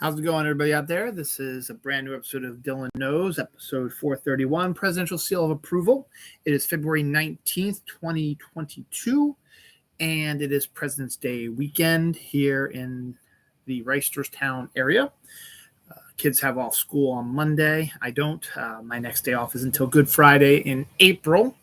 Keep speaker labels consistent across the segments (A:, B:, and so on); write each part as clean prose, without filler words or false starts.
A: How's it going, everybody out there? This is a brand new episode of Dylan Knows, episode 431, Presidential Seal of Approval. It is February 19th, 2022, and it is President's Day weekend here in the Reisterstown area. Kids have off school on Monday. I don't. My next day off is until Good Friday in April.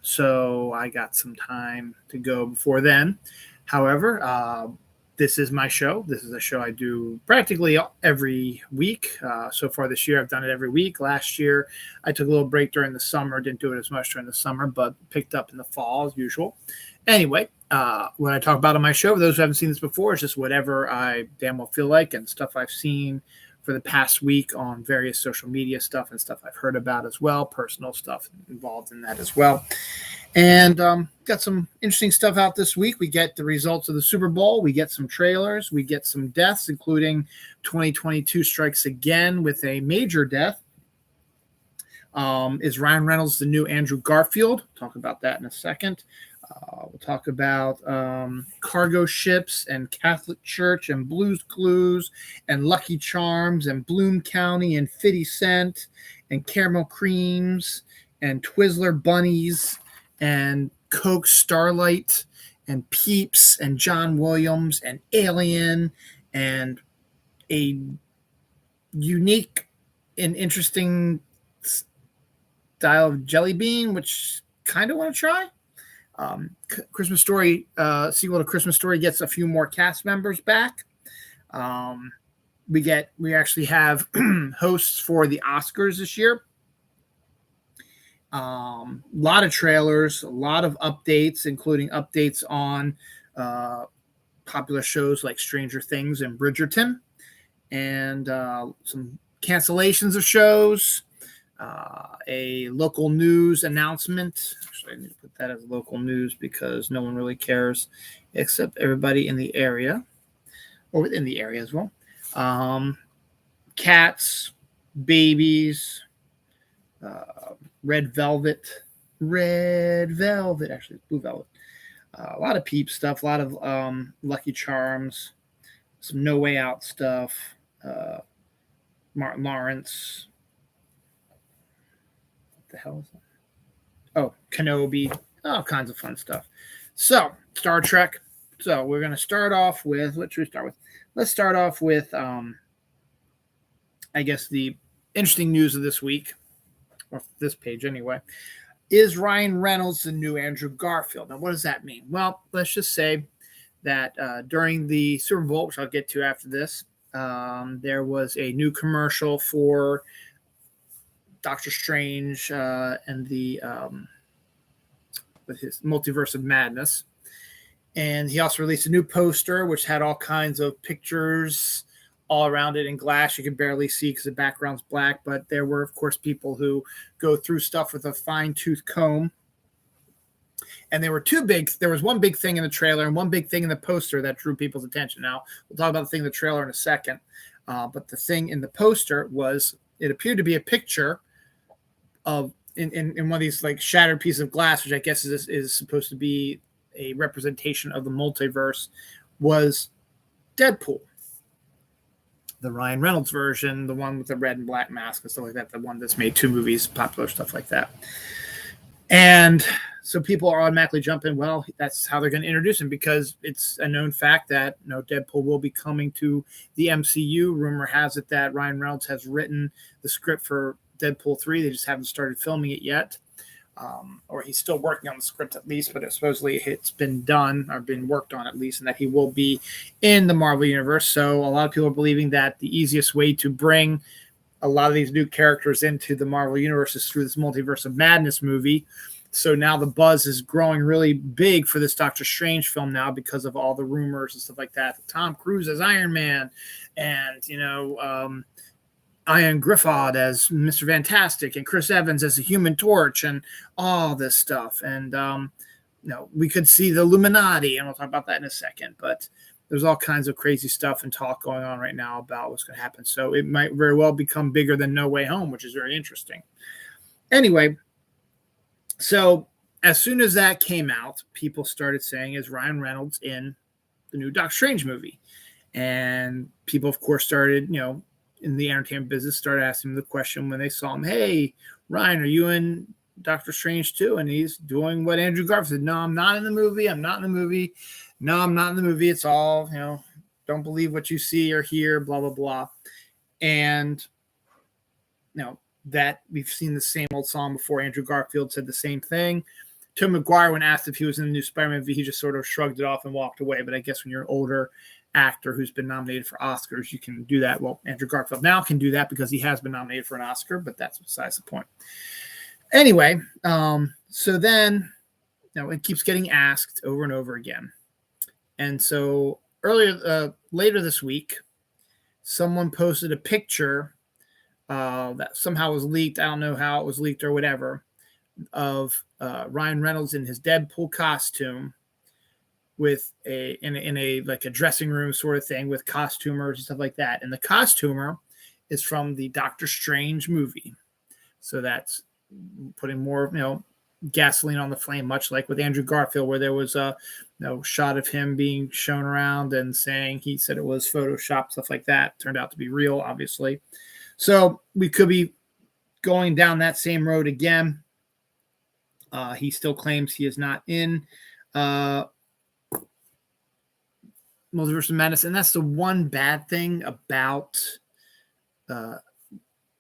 A: So I got some time to go before then. However, this is my show. This is a show I do practically every week. So far this year, I've done it every week. Last year, I took a little break during the summer. Didn't do it as much during the summer, but picked up in the fall as usual. Anyway, what I talk about on my show, for those who haven't seen this before, is just whatever I damn well feel like and stuff I've seen for the past week on various social media stuff and stuff I've heard about as well, personal stuff involved in that as well. And got some interesting stuff out this week. We get the results of the Super Bowl. We get some trailers. We get some deaths, including 2022 strikes again with a major death. Is Ryan Reynolds the new Andrew Garfield? Talk about that in a second. We'll talk about cargo ships and Catholic Church and Blue's Clues and Lucky Charms and Bloom County and 50 Cent and caramel creams and Twizzler bunnies and Coke Starlight and Peeps and John Williams and Alien and a unique and interesting style of jelly bean, which kind of want to try. Christmas Story, sequel to Christmas Story, gets a few more cast members back. We actually have hosts for the Oscars this year. A lot of trailers, a lot of updates, including updates on popular shows like Stranger Things and Bridgerton, and some cancellations of shows. A local news announcement. Actually, I need to put that as local news because no one really cares except everybody in the area or within the area as well. Cats, babies, red velvet, actually blue velvet. A lot of Peep stuff, a lot of Lucky Charms, some No Way Out stuff, Martin Lawrence. The hell is that? Oh, Kenobi, all kinds of fun stuff. So, Star Trek. So, we're going to start off with, what should we start with? Let's start off with, I guess, the interesting news of this week, or this page anyway. Is Ryan Reynolds the new Andrew Garfield? Now, what does that mean? Well, let's just say that during the Super Bowl, which I'll get to after this, there was a new commercial for Doctor Strange and the with his Multiverse of Madness. And he also released a new poster, which had all kinds of pictures all around it in glass. You could barely see because the background's black, but there were, of course, people who go through stuff with a fine-tooth comb. And there was one big thing in the trailer and one big thing in the poster that drew people's attention. Now, we'll talk about the thing in the trailer in a second. But the thing in the poster was, it appeared to be a picture of in one of these like shattered pieces of glass, which I guess is supposed to be a representation of the multiverse, was Deadpool, the Ryan Reynolds version, the one with the red and black mask and stuff like that, the one that's made 2 movies, popular stuff like that. And so people are automatically jumping, well, that's how they're going to introduce him, because it's a known fact that Deadpool will be coming to the MCU. Rumor has it that Ryan Reynolds has written the script for Deadpool 3. They just haven't started filming it yet. Or he's still working on the script at least, but supposedly it's been done or been worked on at least, and that he will be in the Marvel Universe. So a lot of people are believing that the easiest way to bring a lot of these new characters into the Marvel Universe is through this Multiverse of Madness movie. So now the buzz is growing really big for this Doctor Strange film now because of all the rumors and stuff like that. Tom Cruise as Iron Man, and Ian Griffith as Mr. Fantastic, and Chris Evans as the Human Torch, and all this stuff. And we could see the Illuminati, and we'll talk about that in a second. But there's all kinds of crazy stuff and talk going on right now about what's going to happen. So it might very well become bigger than No Way Home, which is very interesting. Anyway, so as soon as that came out, people started saying, is Ryan Reynolds in the new Doctor Strange movie? And people, of course, started, in the entertainment business, started asking him the question when they saw him, hey, Ryan, are you in Doctor Strange too? And he's doing what Andrew Garfield said. No, I'm not in the movie. I'm not in the movie. No, I'm not in the movie. It's all, don't believe what you see or hear, blah, blah, blah. And, that we've seen the same old song before. Andrew Garfield said the same thing. Tobey Maguire, when asked if he was in the new Spider-Man movie, he just sort of shrugged it off and walked away. But I guess when you're an older actor who's been nominated for Oscars, you can do that. Well, Andrew Garfield now can do that because he has been nominated for an Oscar, but that's besides the point. Anyway, so then, it keeps getting asked over and over again. And so later this week, someone posted a picture that somehow was leaked. I don't know how it was leaked or whatever, of Ryan Reynolds in his Deadpool costume with in a like a dressing room sort of thing with costumers and stuff like that. And the costumer is from the Doctor Strange movie. So that's putting more, gasoline on the flame, much like with Andrew Garfield, where there was a shot of him being shown around and saying he said it was Photoshop, stuff like that. Turned out to be real, obviously. So we could be going down that same road again. He still claims he is not in Multiverse of Madness, and that's the one bad thing about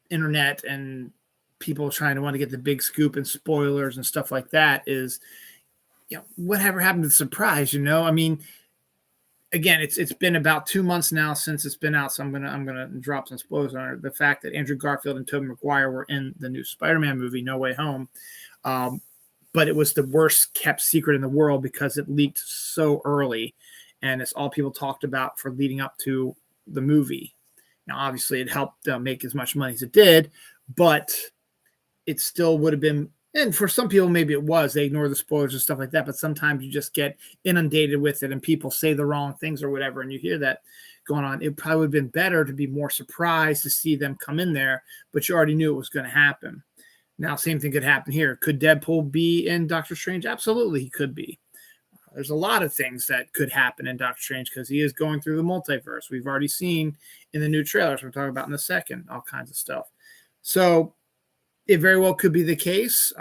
A: internet and people trying to want to get the big scoop and spoilers and stuff like that is, whatever happened to the surprise? I mean, again, it's been about 2 months now since it's been out, so I'm gonna drop some spoilers on it. The fact that Andrew Garfield and Tobey Maguire were in the new Spider-Man movie, No Way Home, but it was the worst kept secret in the world because it leaked so early, and it's all people talked about for leading up to the movie. Now, obviously, it helped make as much money as it did, but it still would have been. And for some people, maybe it was. They ignore the spoilers and stuff like that. But sometimes you just get inundated with it and people say the wrong things or whatever. And you hear that going on. It probably would have been better to be more surprised to see them come in there. But you already knew it was going to happen. Now, same thing could happen here. Could Deadpool be in Doctor Strange? Absolutely, he could be. There's a lot of things that could happen in Doctor Strange because he is going through the multiverse. We've already seen in the new trailers. We're talking about in a second, all kinds of stuff. So it very well could be the case.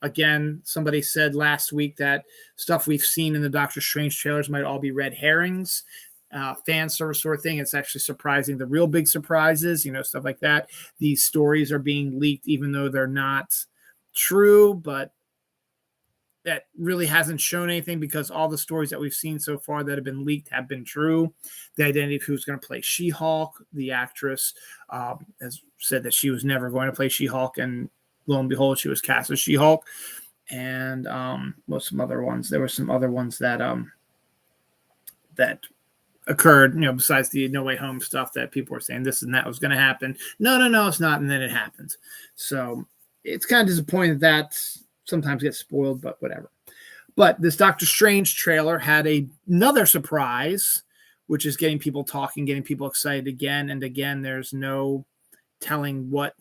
A: Again, somebody said last week that stuff we've seen in the Doctor Strange trailers might all be red herrings, fan service sort of thing. It's actually surprising. The real big surprises, stuff like that. These stories are being leaked even though they're not true, but that really hasn't shown anything because all the stories that we've seen so far that have been leaked have been true. The identity of who's going to play She-Hulk, the actress, has said that she was never going to play She-Hulk, and lo and behold, she was cast as She-Hulk. And some other ones. There were some other ones that that occurred, besides the No Way Home stuff that people were saying this and that was going to happen. No, it's not, and then it happens. So it's kind of disappointing that sometimes gets spoiled, but whatever. But this Doctor Strange trailer had another surprise, which is getting people talking, getting people excited again and again. There's no telling what.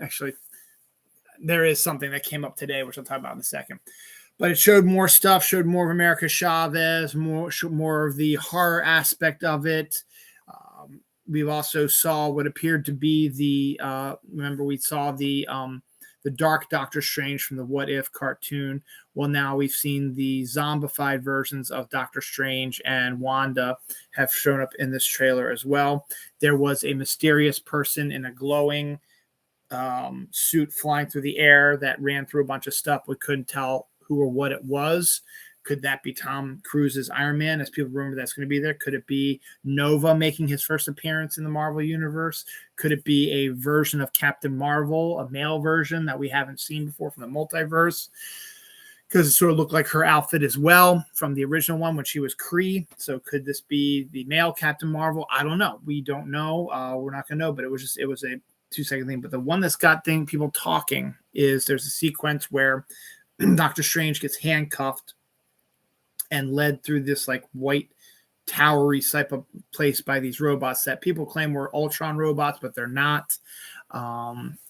A: Actually, there is something that came up today, which I'll talk about in a second. But it showed more stuff, showed more of America Chavez, more of the horror aspect of it. We've also saw what appeared to be remember we saw the Dark Doctor Strange from the What If cartoon. Well, now we've seen the zombified versions of Doctor Strange and Wanda have shown up in this trailer as well. There was a mysterious person in a glowing suit flying through the air that ran through a bunch of stuff. We couldn't tell who or what it was. Could that be Tom Cruise's Iron Man, as people remember that's going to be there? Could it be Nova making his first appearance in the Marvel Universe? Could it be a version of Captain Marvel, a male version that we haven't seen before from the multiverse? Because it sort of looked like her outfit as well from the original one when she was Kree. So could this be the male Captain Marvel? I don't know. We don't know. We're not going to know, but it was a 2-second thing. But the one that's got people talking is there's a sequence where Doctor Strange gets handcuffed and led through this like white towery type of place by these robots that people claim were Ultron robots, but they're not.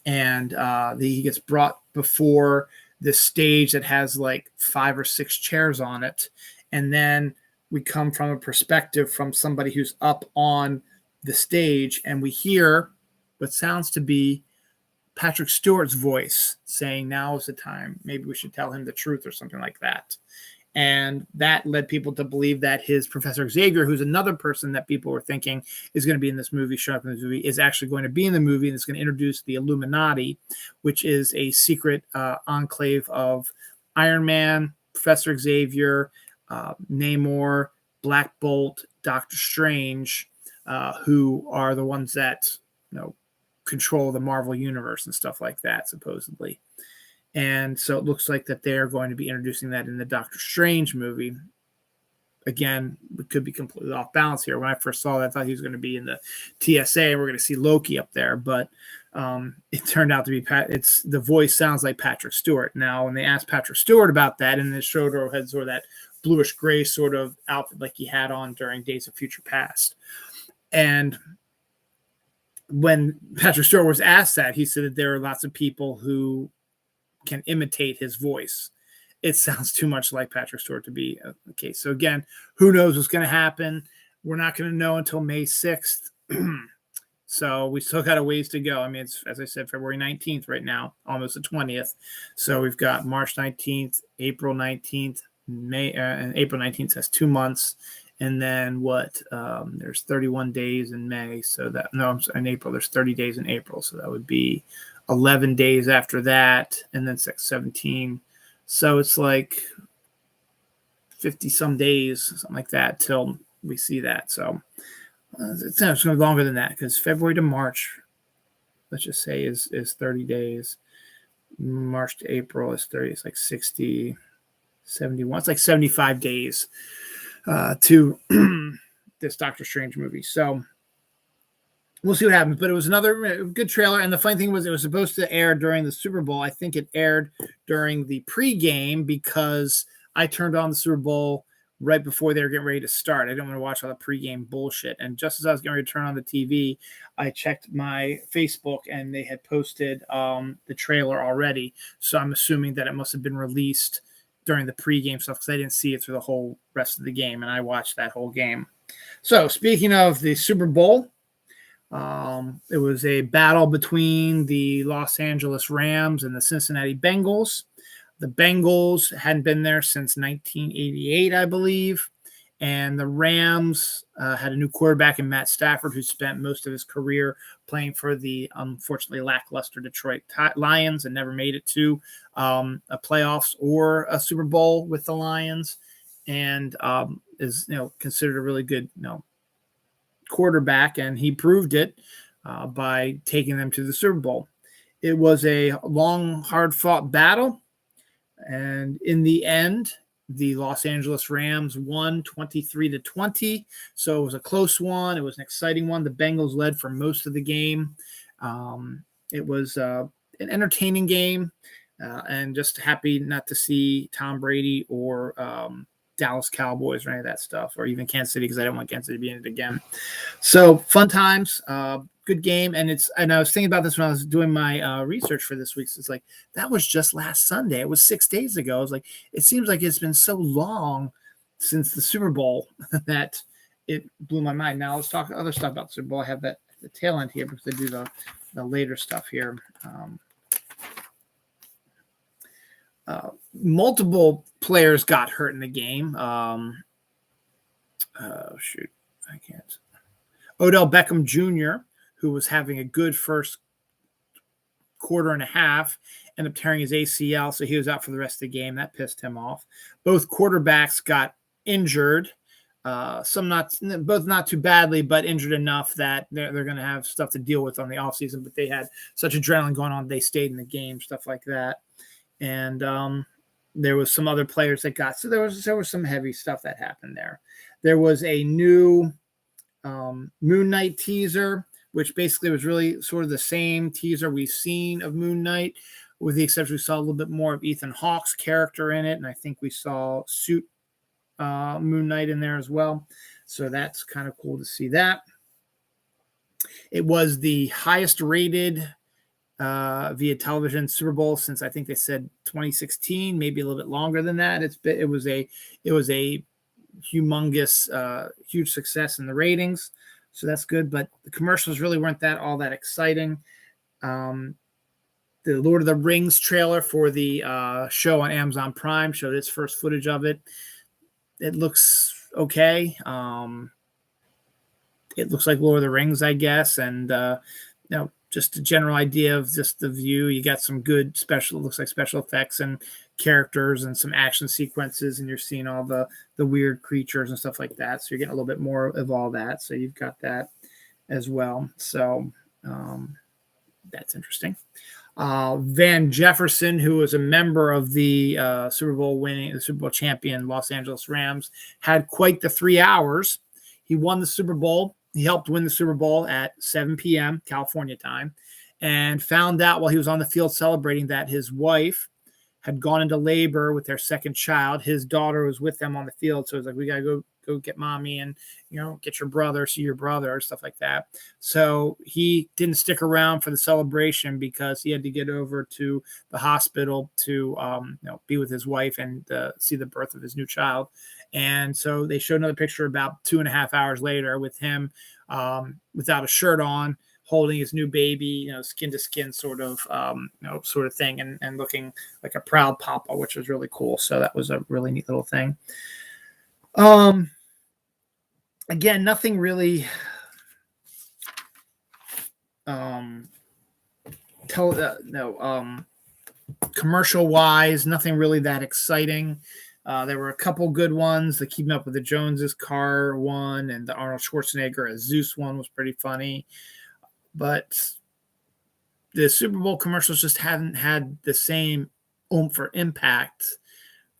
A: He gets brought before this stage that has like 5 or 6 chairs on it. And then we come from a perspective from somebody who's up on the stage, and we hear what sounds to be Patrick Stewart's voice saying, now is the time. Maybe we should tell him the truth or something like that. And that led people to believe that his Professor Xavier, who's another person that people were thinking is going to be in this movie, show up in this movie, is actually going to be in the movie, and it's going to introduce the Illuminati, which is a secret enclave of Iron Man, Professor Xavier, Namor, Black Bolt, Doctor Strange, who are the ones that control the Marvel universe and stuff like that, supposedly. And so it looks like that they're going to be introducing that in the Doctor Strange movie. Again, it could be completely off balance here. When I first saw that, I thought he was going to be in the TSA, and we're going to see Loki up there. But it turned out to be the voice sounds like Patrick Stewart. Now, when they asked Patrick Stewart about that, and it showed her had sort of that bluish gray sort of outfit like he had on during Days of Future Past. And when Patrick Stewart was asked that, he said that there are lots of people who can imitate his voice. It sounds too much like Patrick Stewart to be the case. So again, who knows what's going to happen? We're not going to know until May 6th. So we still got a ways to go. I mean, it's, as I said, February 19th right now, almost the 20th. So we've got March 19th, April 19th, May, and April 19th has 2 months. And then there's 31 days in May. So in April, there's 30 days in April. So that would be 11 days after that, and then 17. So it's like 50 some days, something like that, till we see that. So it's going to be longer than that, because February to March, let's just say, is 30 days. March to April is 30. It's like 60, 71. It's like 75 days to this Doctor Strange movie. So we'll see what happens, but it was another good trailer. And the funny thing was, it was supposed to air during the Super Bowl. I think it aired during the pregame because I turned on the Super Bowl right before they were getting ready to start. I didn't want to watch all the pregame bullshit. And just as I was getting ready to turn on the TV, I checked my Facebook, and they had posted the trailer already. So I'm assuming that it must have been released during the pregame stuff, because I didn't see it through the whole rest of the game, and I watched that whole game. So speaking of the Super Bowl, it was a battle between the Los Angeles Rams and the Cincinnati Bengals. The Bengals hadn't been there since 1988, I believe. And the Rams had a new quarterback in Matt Stafford, who spent most of his career playing for the unfortunately lackluster Detroit Lions and never made it to a playoffs or a Super Bowl with the Lions, and is considered a really good quarterback, and he proved it by taking them to the Super Bowl. It was a long, hard-fought battle, and in the end, the Los Angeles Rams won 23-20. So it was a close one. It was an exciting one. The Bengals led for most of the game. It was an entertaining game, and just happy not to see Tom Brady or Dallas Cowboys or any of that stuff, or even Kansas City, because I don't want Kansas City to be in it again. So fun times, good game. And I was thinking about this when I was doing my research for this week. So it's like, that was just last Sunday. It was 6 days ago. I was like, it seems like it's been so long since the Super Bowl that it blew my mind. Now let's talk other stuff about the Super Bowl. I have the tail end here because they do the later stuff here. Multiple players got hurt in the game. Shoot, I can't. Odell Beckham Jr., who was having a good first quarter and a half, ended up tearing his ACL, so he was out for the rest of the game. That pissed him off. Both quarterbacks got injured. Both not too badly, but injured enough that they're going to have stuff to deal with on the offseason. But they had such adrenaline going on, they stayed in the game, stuff like that. And there was some other players that got, so there was some heavy stuff that happened there. There was a new Moon Knight teaser, which basically was really sort of the same teaser we've seen of Moon Knight, with the exception we saw a little bit more of Ethan Hawke's character in it, and I think we saw Suit Moon Knight in there as well. So that's kind of cool to see that. It was the highest rated via television Super Bowl since I think they said 2016, maybe a little bit longer than that. It was a humongous, huge success in the ratings. So that's good. But the commercials really weren't all that exciting. The Lord of the Rings trailer for the show on Amazon Prime showed its first footage of it. It looks okay. It looks like Lord of the Rings, I guess, and just a general idea of just the view. You got some good looks like special effects and characters and some action sequences, and you're seeing all the weird creatures and stuff like that. So you're getting a little bit more of all that. So you've got that as well. So that's interesting. Van Jefferson, who was a member of the Super Bowl champion Los Angeles Rams, had quite the 3 hours. He won the Super Bowl. He helped win the Super Bowl at 7 p.m. California time, and found out while he was on the field celebrating that his wife had gone into labor with their second child. His daughter was with them on the field, so it was like, we got to go get mommy and, get your brother, see your brother, stuff like that. So he didn't stick around for the celebration because he had to get over to the hospital to, be with his wife and see the birth of his new child. And so they showed another picture about 2.5 hours later with him without a shirt on, holding his new baby, skin to skin sort of thing, and looking like a proud papa, which was really cool. So that was a really neat little thing. Again, nothing really commercial wise, nothing really that exciting. There were a couple good ones. The Keeping Up with the Joneses car one, and the Arnold Schwarzenegger as Zeus one was pretty funny. But the Super Bowl commercials just haven't had the same oomph or impact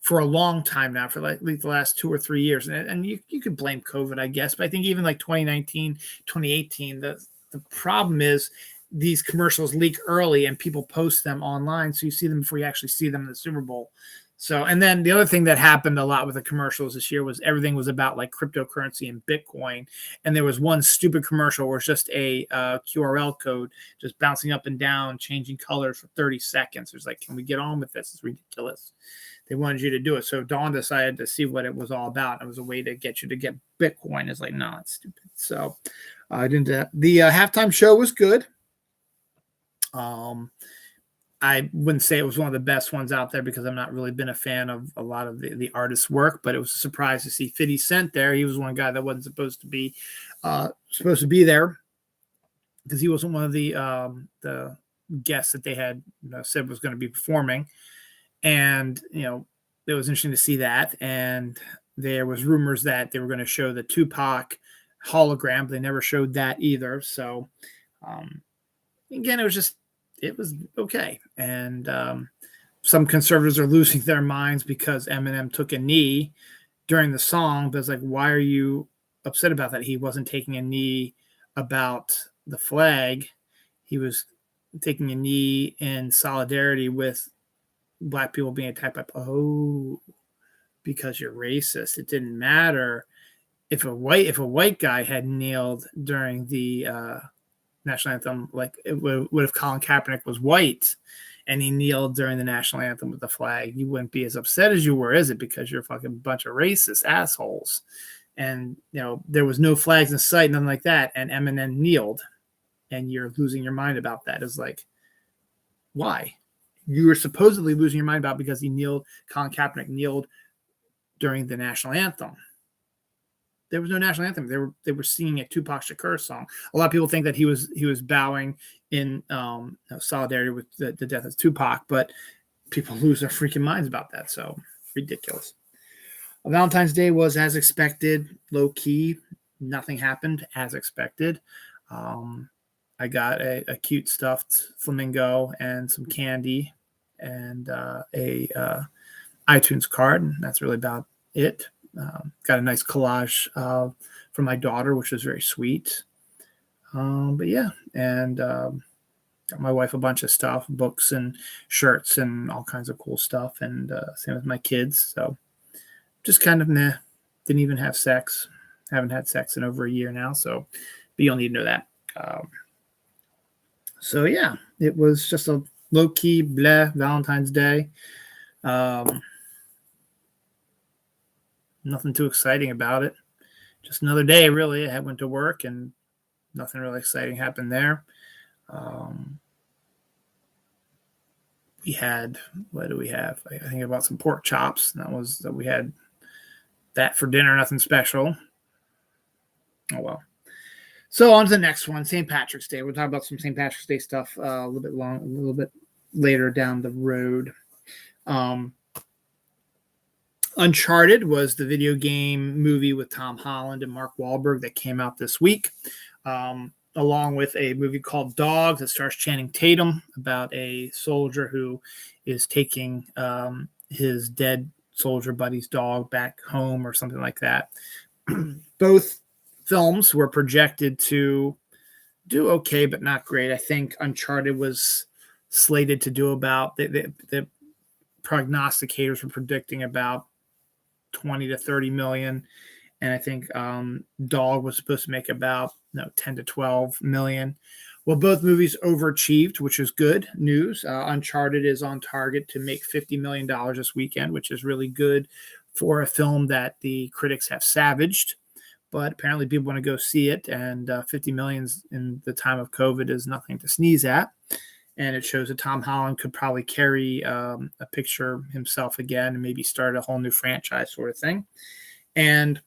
A: for a long time now, for like the last 2 or 3 years. And you could blame COVID, I guess. But I think even like 2019, 2018, the problem is these commercials leak early and people post them online. So you see them before you actually see them in the Super Bowl. So, and then the other thing that happened a lot with the commercials this year was everything was about like cryptocurrency and Bitcoin. And there was one stupid commercial where it's just a QRL code just bouncing up and down, changing colors for 30 seconds. It was like, can we get on with this? It's ridiculous. They wanted you to do it. So Dawn decided to see what it was all about. It was a way to get you to get Bitcoin. It's like, no, it's stupid. So I didn't. The halftime show was good. I wouldn't say it was one of the best ones out there because I've not really been a fan of a lot of the artist's work, but it was a surprise to see 50 Cent there. He was one guy that wasn't supposed to be there because he wasn't one of the guests that they had said was going to be performing. And, it was interesting to see that. And there was rumors that they were going to show the Tupac hologram, but they never showed that either. So, again, it was okay. And some conservatives are losing their minds because Eminem took a knee during the song. But it's like, why are you upset about that? He wasn't taking a knee about the flag. He was taking a knee in solidarity with Black people being attacked by, because you're racist. It didn't matter if a white guy had kneeled during the national anthem, like it would if Colin Kaepernick was white and he kneeled during the national anthem with the flag, you wouldn't be as upset as you were, is it? Because you're a fucking bunch of racist assholes. And there was no flags in sight, nothing like that, and Eminem kneeled, and you're losing your mind about that. It's like, why? You were supposedly losing your mind about because Colin Kaepernick kneeled during the national anthem. There was no national anthem. They were singing a Tupac Shakur song. A lot of people think that he was bowing in solidarity with the death of Tupac, but people lose their freaking minds about that. So ridiculous. Valentine's Day was as expected, low key. Nothing happened as expected. I got a cute stuffed flamingo and some candy and a iTunes card. And that's really about it. Got a nice collage for my daughter, which was very sweet. But yeah, and got my wife a bunch of stuff, books and shirts and all kinds of cool stuff. And same with my kids. So just kind of meh. Didn't even have sex. Haven't had sex in over a year now. So, but you'll need to know that. So yeah, it was just a low-key Valentine's Day. Nothing too exciting about it. Just another day, really. I went to work and nothing really exciting happened there. We had, what do we have? I think about some pork chops. That we had that for dinner, nothing special. Oh, well. So on to the next one, St. Patrick's Day. We'll talk about some St. Patrick's Day stuff a little bit later down the road. Uncharted was the video game movie with Tom Holland and Mark Wahlberg that came out this week, along with a movie called Dogs that stars Channing Tatum about a soldier who is taking his dead soldier buddy's dog back home or something like that. Both films were projected to do okay, but not great. I think Uncharted was slated to do about the prognosticators were predicting about 20 to 30 million, and I think Dog was supposed to make about 10 to 12 million. Well, both movies overachieved, which is good news. Uncharted is on target to make $50 million this weekend, which is really good for a film that the critics have savaged. But apparently people want to go see it, and 50 million in the time of COVID is nothing to sneeze at. And it shows that Tom Holland could probably carry a picture himself again and maybe start a whole new franchise sort of thing. And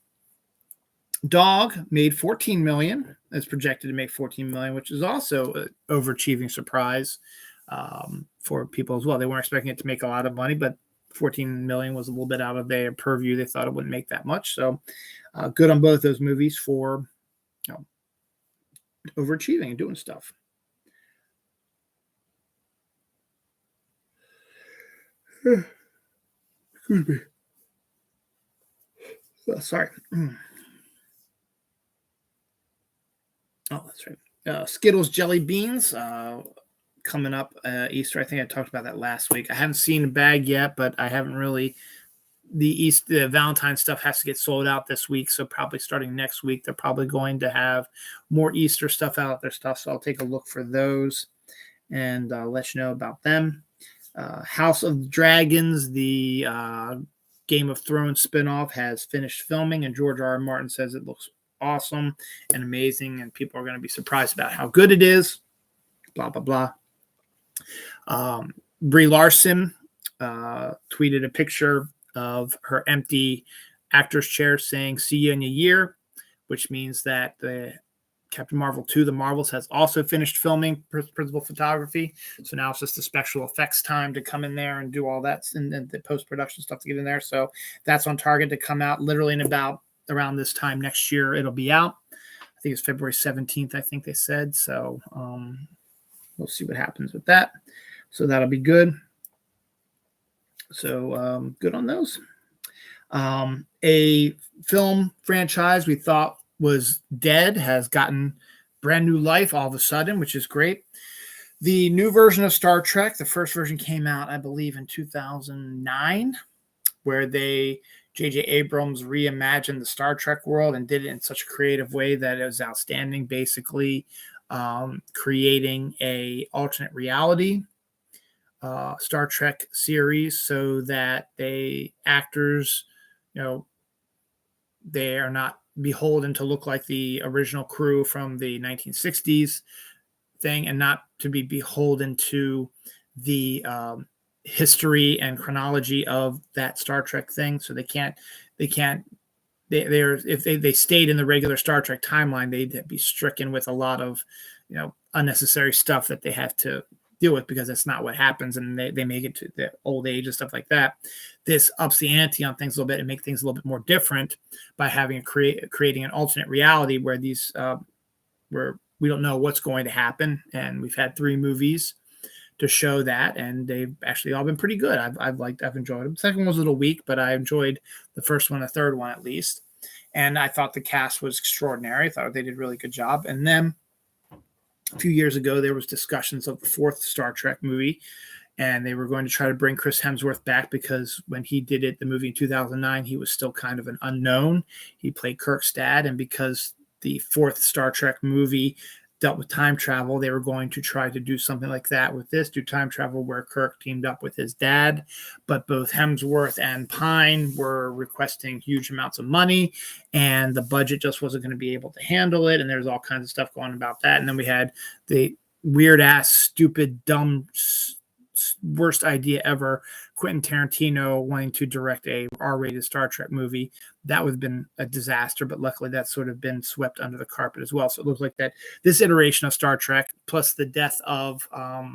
A: Dog made 14 million. It's projected to make 14 million, which is also an overachieving surprise for people as well. They weren't expecting it to make a lot of money, but 14 million was a little bit out of their purview. They thought it wouldn't make that much. So good on both those movies for overachieving and doing stuff. Excuse me. Sorry. Oh, that's right. Skittles Jelly Beans coming up Easter. I think I talked about that last week. I haven't seen a bag yet, but I haven't really. The Valentine stuff has to get sold out this week, so probably starting next week, they're probably going to have more Easter stuff out there stuff. So I'll take a look for those and let you know about them. House of Dragons, the Game of Thrones spinoff, has finished filming, and George R. R. Martin says it looks awesome and amazing, and people are going to be surprised about how good it is. Blah, blah, blah. Brie Larson tweeted a picture of her empty actor's chair saying, "See you in a year," which means that the Captain Marvel 2, The Marvels, has also finished filming principal photography. So now it's just the special effects time to come in there and do all that and the post-production stuff to get in there. So that's on target to come out literally in about around this time next year. It'll be out. I think it's February 17th, I think they said. So we'll see what happens with that. So that'll be good. So good on those. A film franchise we thought was dead has gotten brand new life all of a sudden, which is great. The new version of Star Trek, the first version came out, I believe, in 2009, where J.J. Abrams reimagined the Star Trek world and did it in such a creative way that it was outstanding, basically creating a alternate reality Star Trek series so that actors, they are not beholden to look like the original crew from the 1960s thing, and not to be beholden to the history and chronology of that Star Trek thing. So if they stayed in the regular Star Trek timeline, they'd be stricken with a lot of unnecessary stuff that they have to deal with, because that's not what happens, and they make it to the old age and stuff like that. This ups the ante on things a little bit and make things a little bit more different by having creating an alternate reality where these where we don't know what's going to happen. And we've had 3 movies to show that, and they've actually all been pretty good. I've enjoyed them. The second one was a little weak, but I enjoyed the first one, the third one at least. And I thought the cast was extraordinary. I thought they did a really good job. And then a few years ago, there was discussions of the 4th Star Trek movie, and they were going to try to bring Chris Hemsworth back, because when he did the movie in 2009, he was still kind of an unknown. He played Kirk's dad, and because the 4th Star Trek movie dealt with time travel. They were going to try to do something like that with this, do time travel where Kirk teamed up with his dad, but both Hemsworth and Pine were requesting huge amounts of money, and the budget just wasn't going to be able to handle it, and there's all kinds of stuff going about that. And then we had the weird ass, stupid, dumb, worst idea ever, Quentin Tarantino wanting to direct a R-rated Star Trek movie. That would have been a disaster, but luckily that's sort of been swept under the carpet as well. So it looks like that this iteration of Star Trek, plus the death of I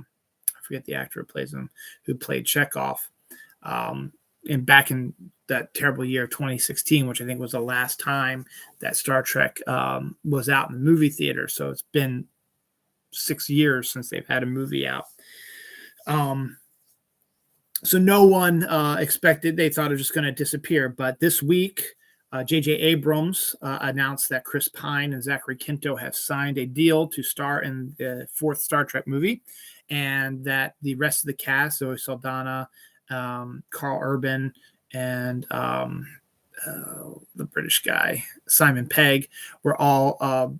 A: forget the actor who plays him, who played Chekhov, and back in that terrible year 2016, which I think was the last time that Star Trek was out in the movie theater. So it's been 6 years since they've had a movie out. So no one expected, they thought it was just going to disappear. But this week, J.J. Abrams announced that Chris Pine and Zachary Quinto have signed a deal to star in the 4th Star Trek movie, and that the rest of the cast, Zoe Saldana, Carl Urban, and the British guy, Simon Pegg, were all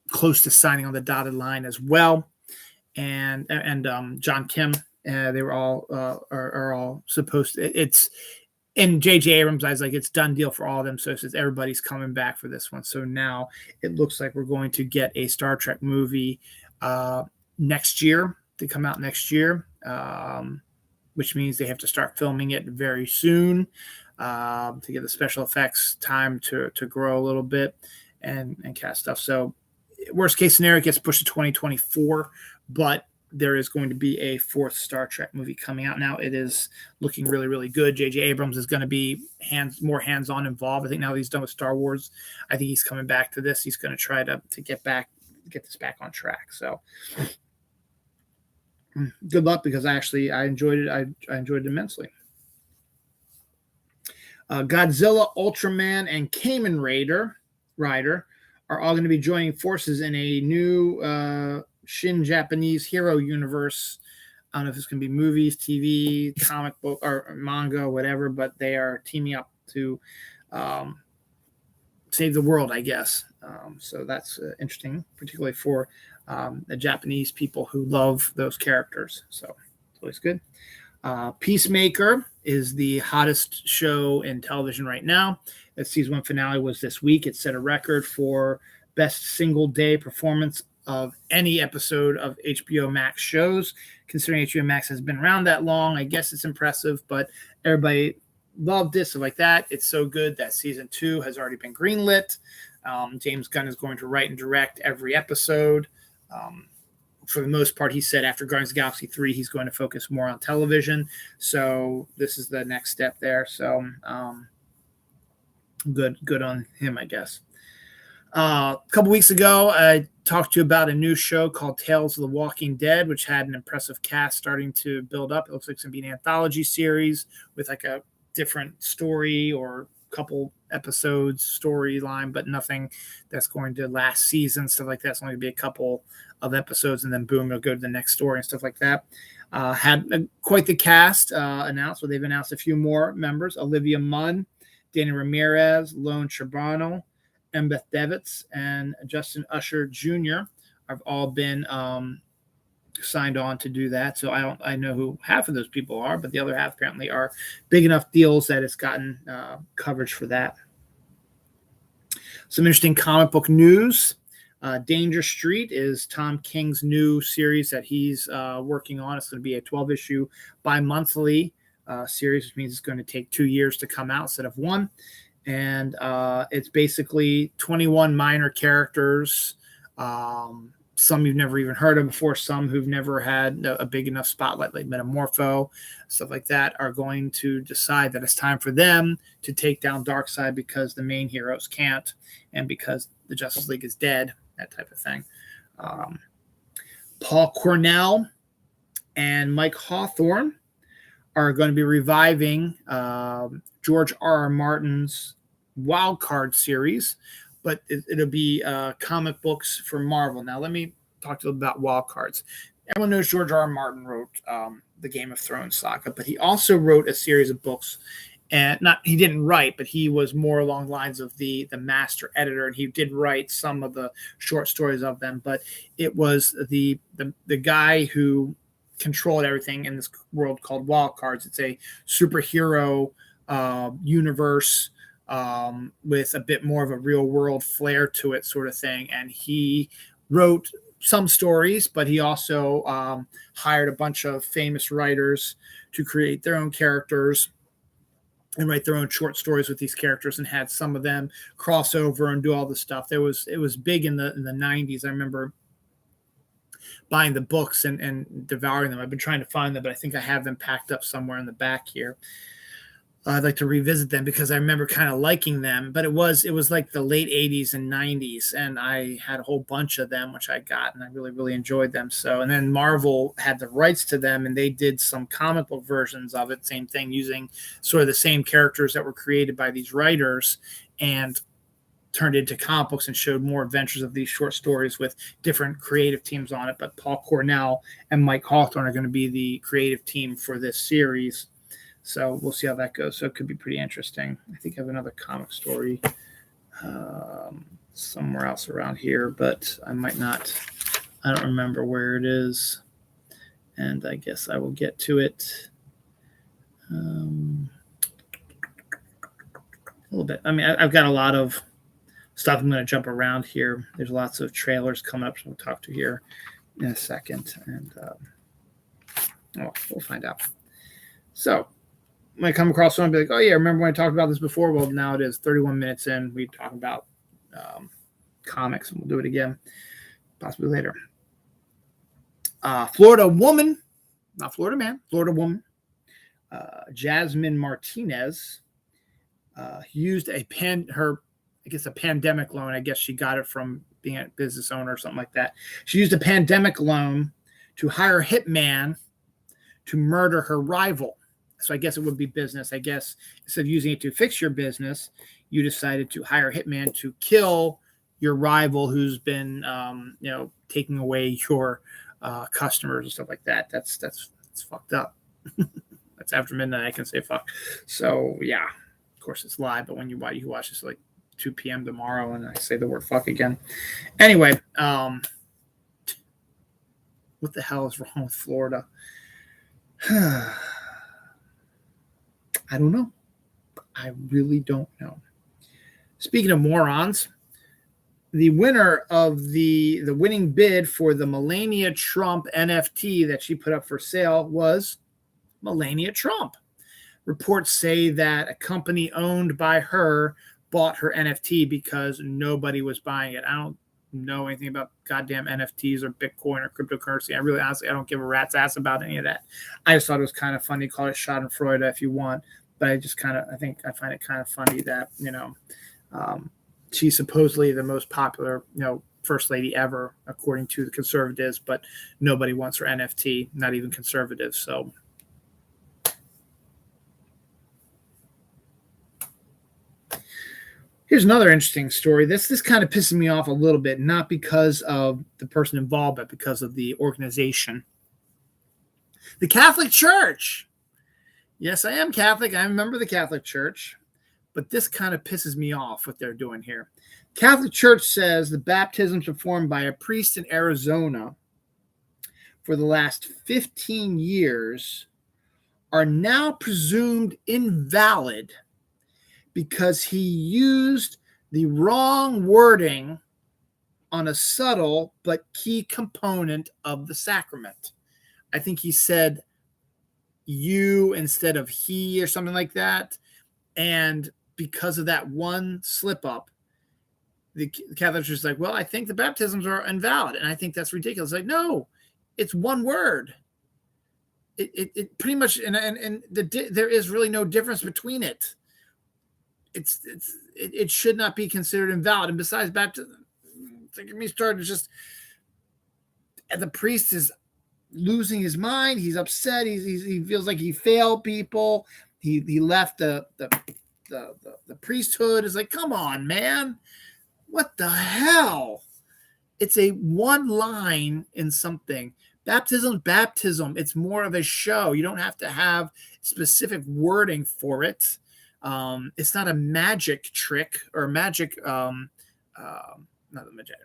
A: close to signing on the dotted line as well. And John Kim, they were all are all supposed to. It's in J.J. Abrams' eyes, like it's done deal for all of them. So it says everybody's coming back for this one. So now it looks like we're going to get a Star Trek movie next year, to come out next year, which means they have to start filming it very soon to get the special effects time to grow a little bit and cast stuff. So worst case scenario, it gets pushed to 2024, but there is going to be a 4th Star Trek movie coming out now. It is looking really, really good. J.J. Abrams is going to be more hands-on involved. I think now that he's done with Star Wars, I think he's coming back to this. He's going to try to get this back on track. So good luck, because I enjoyed it. I enjoyed it immensely. Godzilla, Ultraman, and Kamen Rider are all going to be joining forces in a new Shin Japanese hero universe. I don't know if it's going to be movies, TV, comic book, or manga, whatever, but they are teaming up to save the world, I guess. So that's interesting, particularly for the Japanese people who love those characters. So it's always good. Peacemaker is the hottest show in television right now. Its season 1 finale was this week. It set a record for best single day performance of any episode of HBO Max shows. Considering HBO Max has been around that long, I guess it's impressive, but everybody loved it. So like that, it's so good that season 2 has already been greenlit. James Gunn is going to write and direct every episode. For the most part, he said after Guardians of the Galaxy 3, he's going to focus more on television. So this is the next step there. So good on him, I guess. A couple weeks ago, I talked to you about a new show called Tales of the Walking Dead, which had an impressive cast starting to build up. It looks like it's going to be an anthology series with like a different story or couple episodes storyline, but nothing that's going to last season, stuff like that. It's only going to be a couple of episodes, and then boom, it'll go to the next story and stuff like that. Had quite the cast announced. Well, they've announced a few more members: Olivia Munn, Danny Ramirez, Lone Charbonneau, Embeth Devitz, and Justin Usher Jr. have all been signed on to do that. So I know who half of those people are, but the other half apparently are big enough deals that it's gotten coverage for that. Some interesting comic book news. Danger Street is Tom King's new series that he's working on. It's going to be a 12-issue bi-monthly series, which means it's going to take 2 years to come out instead of 1. And it's basically 21 minor characters, some you've never even heard of before, some who've never had a big enough spotlight, like Metamorpho, stuff like that, are going to decide that it's time for them to take down Darkseid because the main heroes can't, and because the Justice League is dead, that type of thing. Paul Cornell and Mike Hawthorne are going to be reviving George R.R. Martin's Wild Card series, but it'll be comic books for Marvel. Now, let me talk to you about Wild Cards. Everyone knows George R.R. Martin wrote the Game of Thrones saga, but he also wrote a series of books and not he didn't write, but he was more along the lines of the master editor, and he did write some of the short stories of them. But it was the guy who controlled everything in this world called Wild Cards. It's a superhero universe with a bit more of a real world flair to it, sort of thing. And he wrote some stories, but he also hired a bunch of famous writers to create their own characters and write their own short stories with these characters, and had some of them cross over and do all the stuff. It was big in the 90s. I remember buying the books and devouring them. I've been trying to find them, but I think I have them packed up somewhere in the back here. I'd like to revisit them because I remember kind of liking them, but it was like the late 80s and 90s, and I had a whole bunch of them, which I got, and I really, really enjoyed them. So, and then Marvel had the rights to them, and they did some comic book versions of it, same thing, using sort of the same characters that were created by these writers, and turned into comic books and showed more adventures of these short stories with different creative teams on it. But Paul Cornell and Mike Hawthorne are going to be the creative team for this series. So we'll see how that goes. So it could be pretty interesting. I think I have another comic story somewhere else around here, but I might not. I don't remember where it is. And I guess I will get to it a little bit. I mean, I've got a lot of stuff. I'm going to jump around here. There's lots of trailers coming up, so we'll talk to here in a second. And we'll find out. So when I come across one, I'll be like, oh, yeah, remember when I talked about this before? Well, now it is 31 minutes in. We talk about comics, and we'll do it again, possibly later. Florida woman, not Florida man, Florida woman, Jasmine Martinez, used a pandemic loan. I guess she got it from being a business owner or something like that. She used a pandemic loan to hire a hitman to murder her rival. So I guess it would be business. I guess instead of using it to fix your business, you decided to hire a hitman to kill your rival who's been, taking away your customers and stuff like that. That's fucked up. That's after midnight. I can say fuck. So yeah, of course it's live, but when you watch this like 2 p.m. tomorrow, and I say the word fuck again. Anyway, what the hell is wrong with Florida? I don't know. I really don't know. Speaking of morons, the winner of the winning bid for the Melania Trump NFT that she put up for sale was Melania Trump. Reports say that a company owned by her bought her NFT because nobody was buying it. I don't know anything about goddamn NFTs or Bitcoin or cryptocurrency. I really honestly, I don't give a rat's ass about any of that. I just thought it was kind of funny. Call it Schadenfreude if you want. But I find it kind of funny that, she's supposedly the most popular, first lady ever, according to the conservatives, but nobody wants her NFT, not even conservatives. So here's another interesting story. This kind of pisses me off a little bit, not because of the person involved, but because of the organization. The Catholic Church. Yes, I am Catholic. I remember the Catholic Church, but this kind of pisses me off what they're doing here. Catholic Church says the baptisms performed by a priest in Arizona for the last 15 years are now presumed invalid because he used the wrong wording on a subtle but key component of the sacrament. I think he said you instead of he or something like that. And because of that one slip up, the Catholic Church is like, well, I think the baptisms are invalid. And I think that's ridiculous. Like, no, it's one word. It pretty much, there is really no difference between it. It should not be considered invalid. And besides baptism, get me started. Just the priest is losing his mind. He's upset. He feels like he failed people. He left the priesthood. Is like, come on, man. What the hell? It's a one line in something. Baptism. It's more of a show. You don't have to have specific wording for it. It's not a magic trick or not a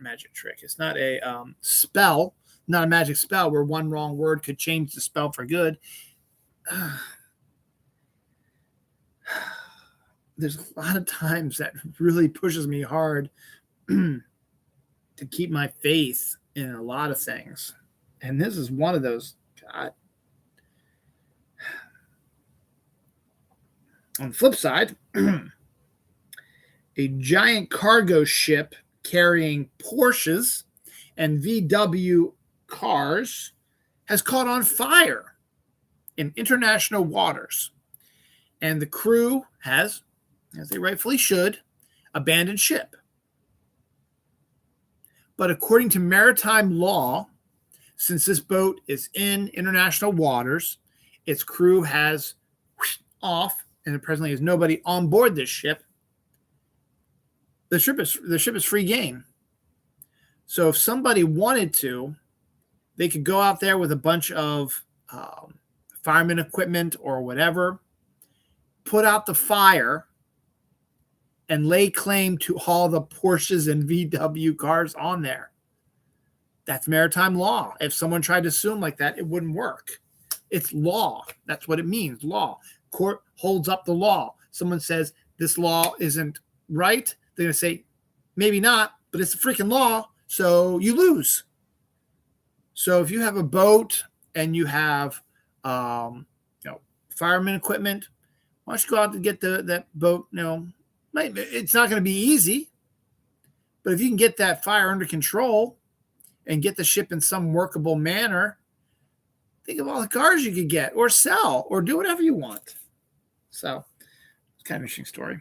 A: magic trick. It's not a spell, not a magic spell where one wrong word could change the spell for good. There's a lot of times that really pushes me hard to keep my faith in a lot of things. And this is one of those. God. On the flip side, a giant cargo ship carrying Porsches and VW cars has caught on fire in international waters. And the crew has, as they rightfully should, abandoned ship. But according to maritime law, since this boat is in international waters, its crew has off, and there presently is nobody on board this ship. The ship is free game. So if somebody wanted to, they could go out there with a bunch of fireman equipment or whatever, put out the fire, and lay claim to all the Porsches and VW cars on there. That's maritime law. If someone tried to sue them like that, it wouldn't work. It's law. That's what it means, law. Court holds up the law. Someone says this law isn't right. They're going to say, maybe not, but it's a freaking law, so you lose. So if you have a boat and you have fireman equipment, why don't you go out and get that boat? It's not going to be easy, but if you can get that fire under control and get the ship in some workable manner, think of all the cars you could get or sell or do whatever you want. So it's kind of an interesting story.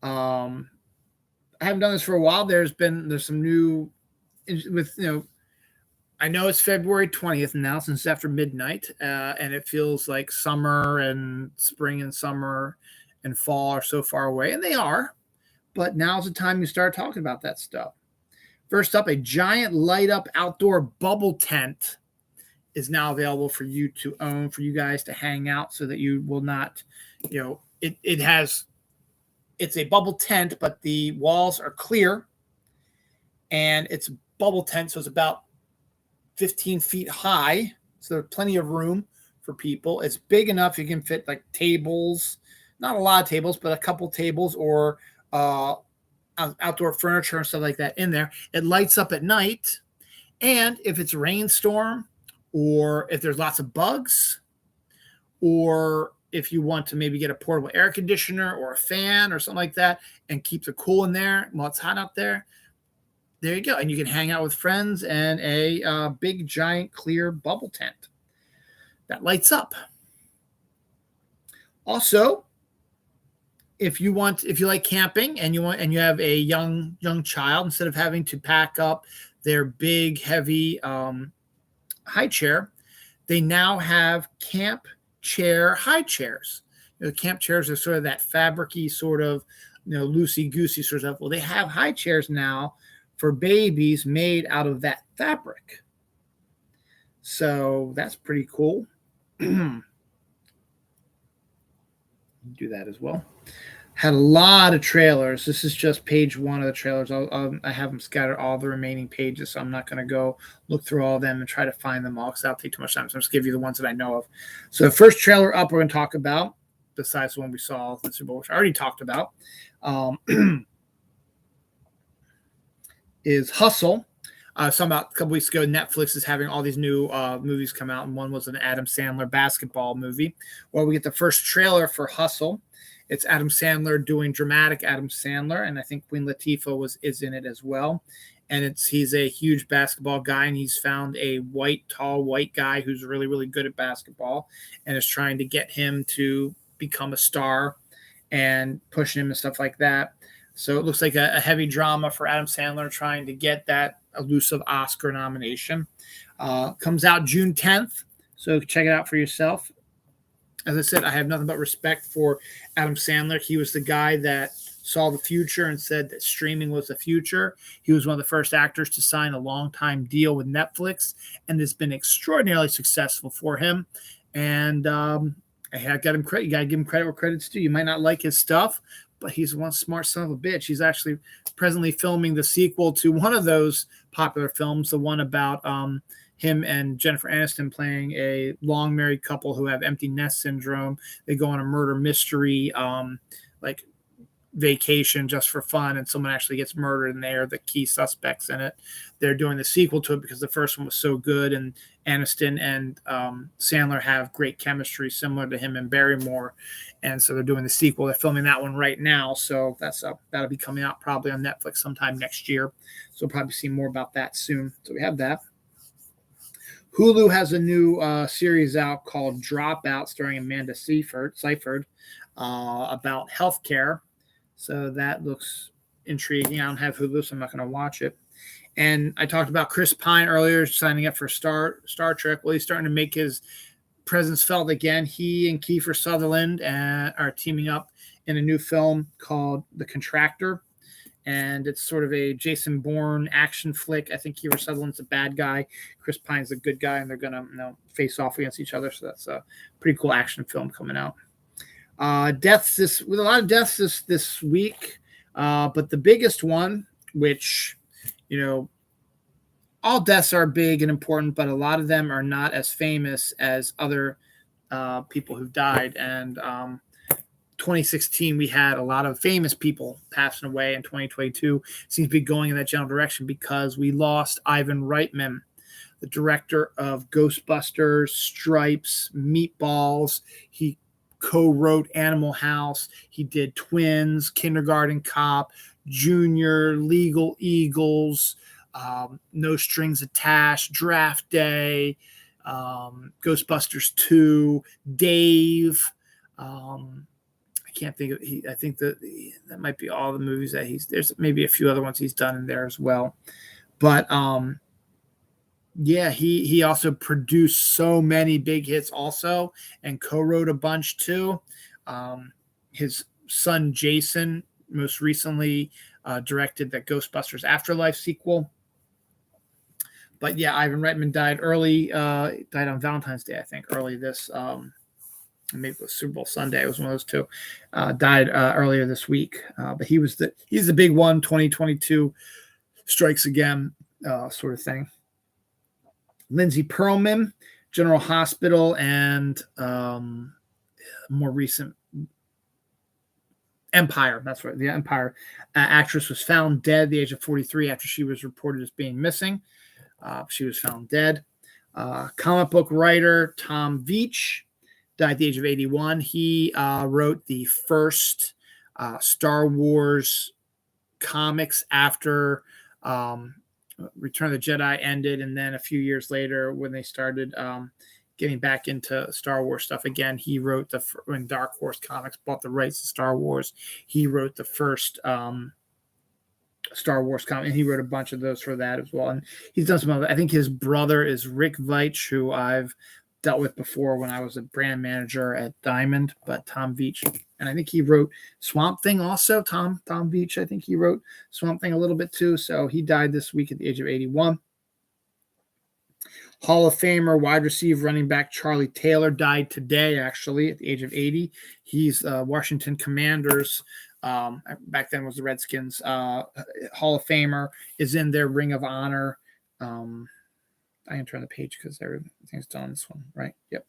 A: I haven't done this for a while. There's some new I know it's February 20th now, since it's after midnight, and it feels like summer and spring and summer and fall are so far away, and they are, but now's the time you start talking about that stuff. First up, a giant light-up outdoor bubble tent is now available for you to own, for you guys to hang out, so that you will not, it's a bubble tent, but the walls are clear, and it's a bubble tent, so it's about 15 feet high, so there's plenty of room for people. It's big enough you can fit like tables, not a lot of tables, but a couple tables or outdoor furniture and stuff like that in there. It lights up at night, and if it's a rainstorm or if there's lots of bugs, or if you want to maybe get a portable air conditioner or a fan or something like that and keep it cool in there while it's hot out there, there you go. And you can hang out with friends and a big, giant, clear bubble tent that lights up. Also, if you like camping and you have a young child, instead of having to pack up their big, heavy high chair, they now have camp chair high chairs. Camp chairs are sort of that fabric-y sort of, loosey-goosey sort of stuff. Well, they have high chairs now for babies made out of that fabric. So that's pretty cool. Do that as well. Had a lot of trailers. This is just page one of the trailers. I have them scattered all the remaining pages, so I'm not going to go look through all of them and try to find them all because that'll take too much time. So I'm just give you the ones that I know of. So the first trailer up we're going to talk about, besides the one we saw the Super Bowl, which I already talked about, is Hustle. Some about a couple weeks ago, Netflix is having all these new movies come out, and one was an Adam Sandler basketball movie. Well, we get the first trailer for Hustle. It's Adam Sandler doing dramatic Adam Sandler, and I think Queen Latifah is in it as well. And he's a huge basketball guy, and he's found a tall white guy who's really, really good at basketball, and is trying to get him to become a star and pushing him and stuff like that. So it looks like a heavy drama for Adam Sandler trying to get that elusive Oscar nomination. Comes out June 10th, so check it out for yourself. As I said, I have nothing but respect for Adam Sandler. He was the guy that saw the future and said that streaming was the future. He was one of the first actors to sign a long-time deal with Netflix, and it's been extraordinarily successful for him. And I got him credit. You got to give him credit where credit's due. You might not like his stuff, but he's one smart son of a bitch. He's actually presently filming the sequel to one of those popular films, the one about him and Jennifer Aniston playing a long married couple who have empty nest syndrome. They go on a murder mystery, like vacation just for fun, and someone actually gets murdered, and they are the key suspects in it. They're doing the sequel to it because the first one was so good, and Aniston and Sandler have great chemistry, similar to him and Barrymore, and so they're doing the sequel. They're filming that one right now, so that'll be coming out probably on Netflix sometime next year. So we'll probably see more about that soon. So we have that. Hulu has a new series out called Dropout, starring Amanda Seyfried, about healthcare. So that looks intriguing. I don't have Hulu, so I'm not going to watch it. And I talked about Chris Pine earlier signing up for Star Trek. Well, he's starting to make his presence felt again. He and Kiefer Sutherland are teaming up in a new film called The Contractor. And it's sort of a Jason Bourne action flick. I think Kiefer Sutherland's a bad guy. Chris Pine's a good guy, and they're going to face off against each other. So that's a pretty cool action film coming out. Deaths with a lot of deaths this week, but the biggest one, which all deaths are big and important, but a lot of them are not as famous as other people who've died. And 2016, we had a lot of famous people passing away. In 2022, seems to be going in that general direction because we lost Ivan Reitman, the director of Ghostbusters, Stripes, Meatballs. He co-wrote Animal House. He did Twins, Kindergarten Cop, Junior, Legal Eagles, No Strings Attached, Draft Day, Ghostbusters 2, Dave. I can't think of. I think that might be all the movies that there's maybe a few other ones he's done in there as well, but yeah, he also produced so many big hits also, and co-wrote a bunch too. His son Jason most recently directed the Ghostbusters Afterlife sequel. But yeah, Ivan Reitman died early. Died on Valentine's Day, I think, early this. Maybe it was Super Bowl Sunday. It was one of those two. Died earlier this week. But he's the big one. 2022 strikes again, sort of thing. Lindsey Perlman, General Hospital, and more recent Empire. That's right. The Empire actress was found dead at the age of 43 after she was reported as being missing. She was found dead. Comic book writer Tom Veitch died at the age of 81. He wrote the first Star Wars comics after Return of the Jedi ended, and then a few years later when they started getting back into Star Wars stuff again, he wrote when Dark Horse Comics bought the rights to Star Wars, he wrote the first Star Wars comic, and he wrote a bunch of those for that as well. And he's done some other. I think his brother is Rick Veitch, who I've dealt with before when I was a brand manager at Diamond, but Tom Veitch, and I think he wrote Swamp Thing also. Tom Veitch, I think he wrote Swamp Thing a little bit too. So he died this week at the age of 81. Hall of Famer wide receiver running back Charlie Taylor died today, actually, at the age of 80. He's Washington Commanders. Back then was the Redskins. Hall of Famer, is in their Ring of Honor. I can turn the page because everything's done on this one, right? Yep.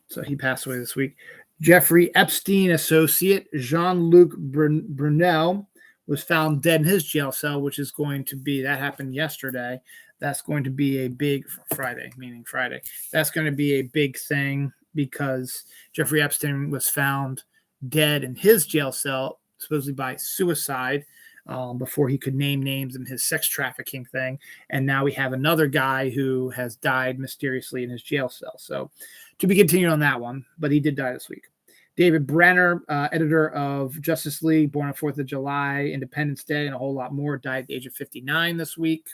A: So he passed away this week. Jeffrey Epstein associate Jean-Luc Brunel was found dead in his jail cell, which is going to be, that happened yesterday. That's going to be a big Friday. That's going to be a big thing because Jeffrey Epstein was found dead in his jail cell, supposedly by suicide, before he could name names in his sex trafficking thing. And now we have another guy who has died mysteriously in his jail cell. So to be continued on that one, but he did die this week. David Brenner, editor of Justice League, born on 4th of July, Independence Day, and a whole lot more, died at the age of 59 this week.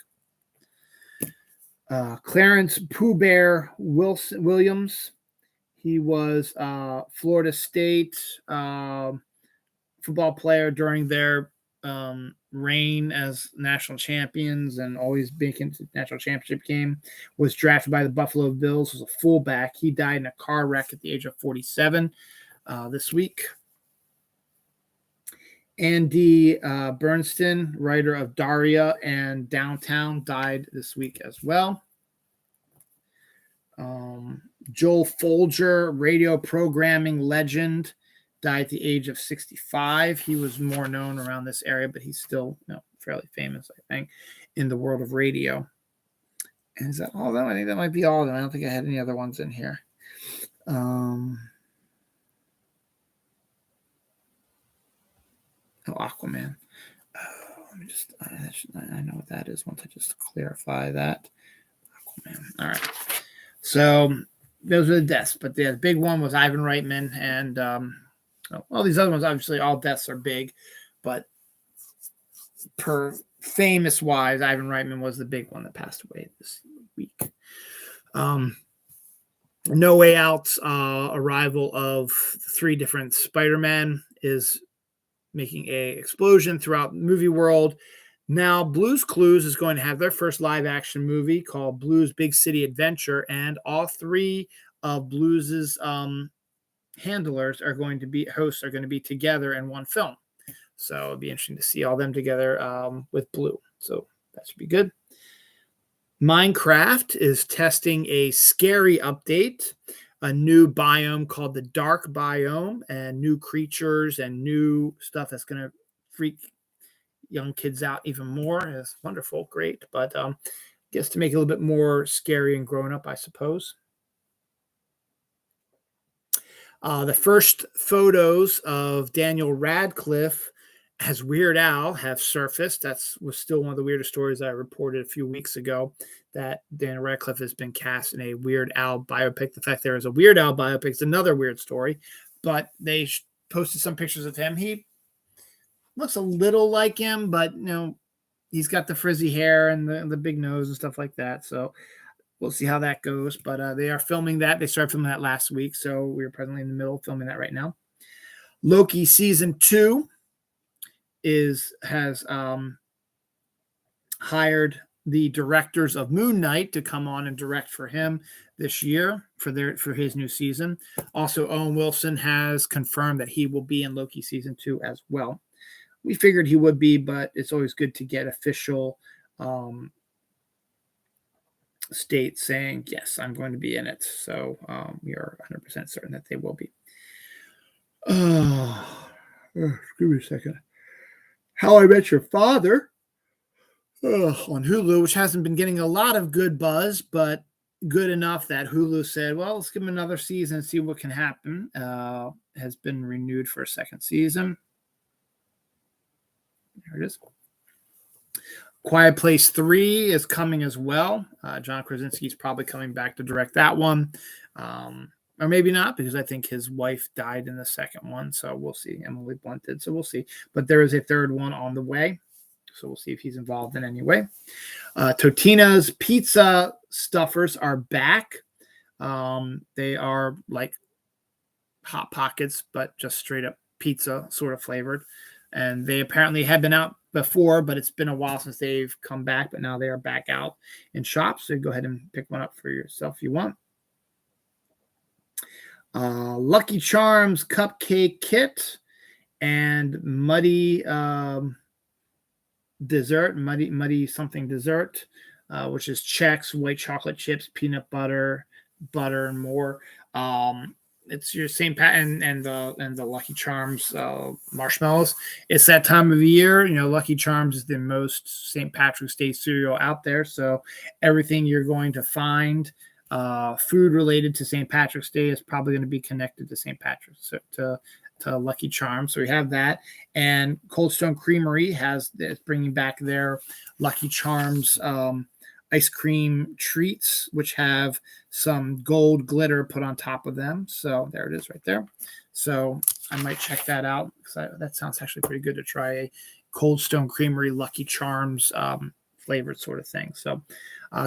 A: Clarence Pooh Bear Williams, he was Florida State football player during their reign as national champions and always making the national championship game, was drafted by the Buffalo Bills, was a fullback. He died in a car wreck at the age of 47 this week. Andy Bernstein, writer of Daria and Downtown, died this week as well. Joel Folger, radio programming legend, died at the age of 65. He was more known around this area, but he's still fairly famous, I think, in the world of radio. And is that all of them? I think that might be all of them. I don't think I had any other ones in here. Aquaman. Let me just, I know what that is once I just clarify that. Aquaman. All right. So those are the deaths, but the big one was Ivan Reitman, and all these other ones, obviously, all deaths are big, but per famous wise, Ivan Reitman was the big one that passed away this week. No Way Out's arrival of 3 different Spider-Man is making a explosion throughout the movie world. Now, Blue's Clues is going to have their first live-action movie called Blue's Big City Adventure, and all 3 of Blue's hosts are going to be together in one film. So it'll be interesting to see all them together with Blue. So that should be good. Minecraft is testing a scary update, a new biome called the Dark Biome, and new creatures and new stuff that's going to freak young kids out even more. It's wonderful, great, but gets to make it a little bit more scary and grown up, I suppose. The first photos of Daniel Radcliffe as Weird Al have surfaced. That was still one of the weirdest stories I reported a few weeks ago, that Daniel Radcliffe has been cast in a Weird Al biopic. The fact there is a Weird Al biopic is another weird story, but they posted some pictures of him. He looks a little like him, but he's got the frizzy hair and the big nose and stuff like that. So we'll see how that goes. But they are filming that. They started filming that last week, so we're presently in the middle of filming that right now. Loki season 2 has hired the directors of Moon Knight to come on and direct for him this year for his new season. Also, Owen Wilson has confirmed that he will be in Loki season 2 as well. We figured he would be, but it's always good to get official state saying, yes, I'm going to be in it. So we are 100% certain that they will be. Give me a second. How I Met Your Father on Hulu, which hasn't been getting a lot of good buzz, but good enough that Hulu said, well, let's give him another season and see what can happen. Has been renewed for a second season. There it is. Quiet Place 3 is coming as well. John Krasinski is probably coming back to direct that one. Or maybe not, because I think his wife died in the second one. So we'll see. Emily Blunt did, so we'll see. But there is a third one on the way. So we'll see if he's involved in any way. Totino's Pizza Stuffers are back. They are like Hot Pockets, but just straight up pizza sort of flavored. And they apparently had been out before, but it's been a while since they've come back. But now they are back out in shops. So go ahead and pick one up for yourself if you want. Lucky Charms cupcake kit and muddy dessert, muddy something dessert, which is Chex, white chocolate chips, peanut butter, and more. It's your St. Pat and the Lucky Charms marshmallows. It's that time of year. Lucky Charms is the most St. Patrick's Day cereal out there. So everything you're going to find food related to St. Patrick's Day is probably going to be connected to St. Patrick's, to Lucky Charms. So we have that. And Cold Stone Creamery is bringing back their Lucky Charms ice cream treats, which have some gold glitter put on top of them. So there it is right there. So I might check that out, because that sounds actually pretty good to try a Cold Stone Creamery Lucky Charms flavored sort of thing. So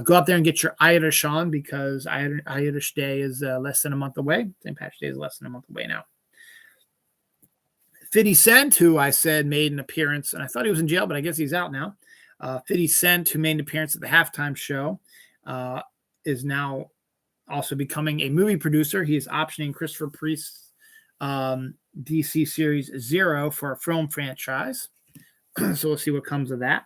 A: go out there and get your Irish on, because Irish Day is less than a month away. St. Patrick's Day is less than a month away now. 50 Cent, who I said made an appearance, and I thought he was in jail, but I guess he's out now. 50 Cent, who made an appearance at the halftime show, is now also becoming a movie producer. He is optioning Christopher Priest's DC series Zero for a film franchise. So we'll see what comes of that.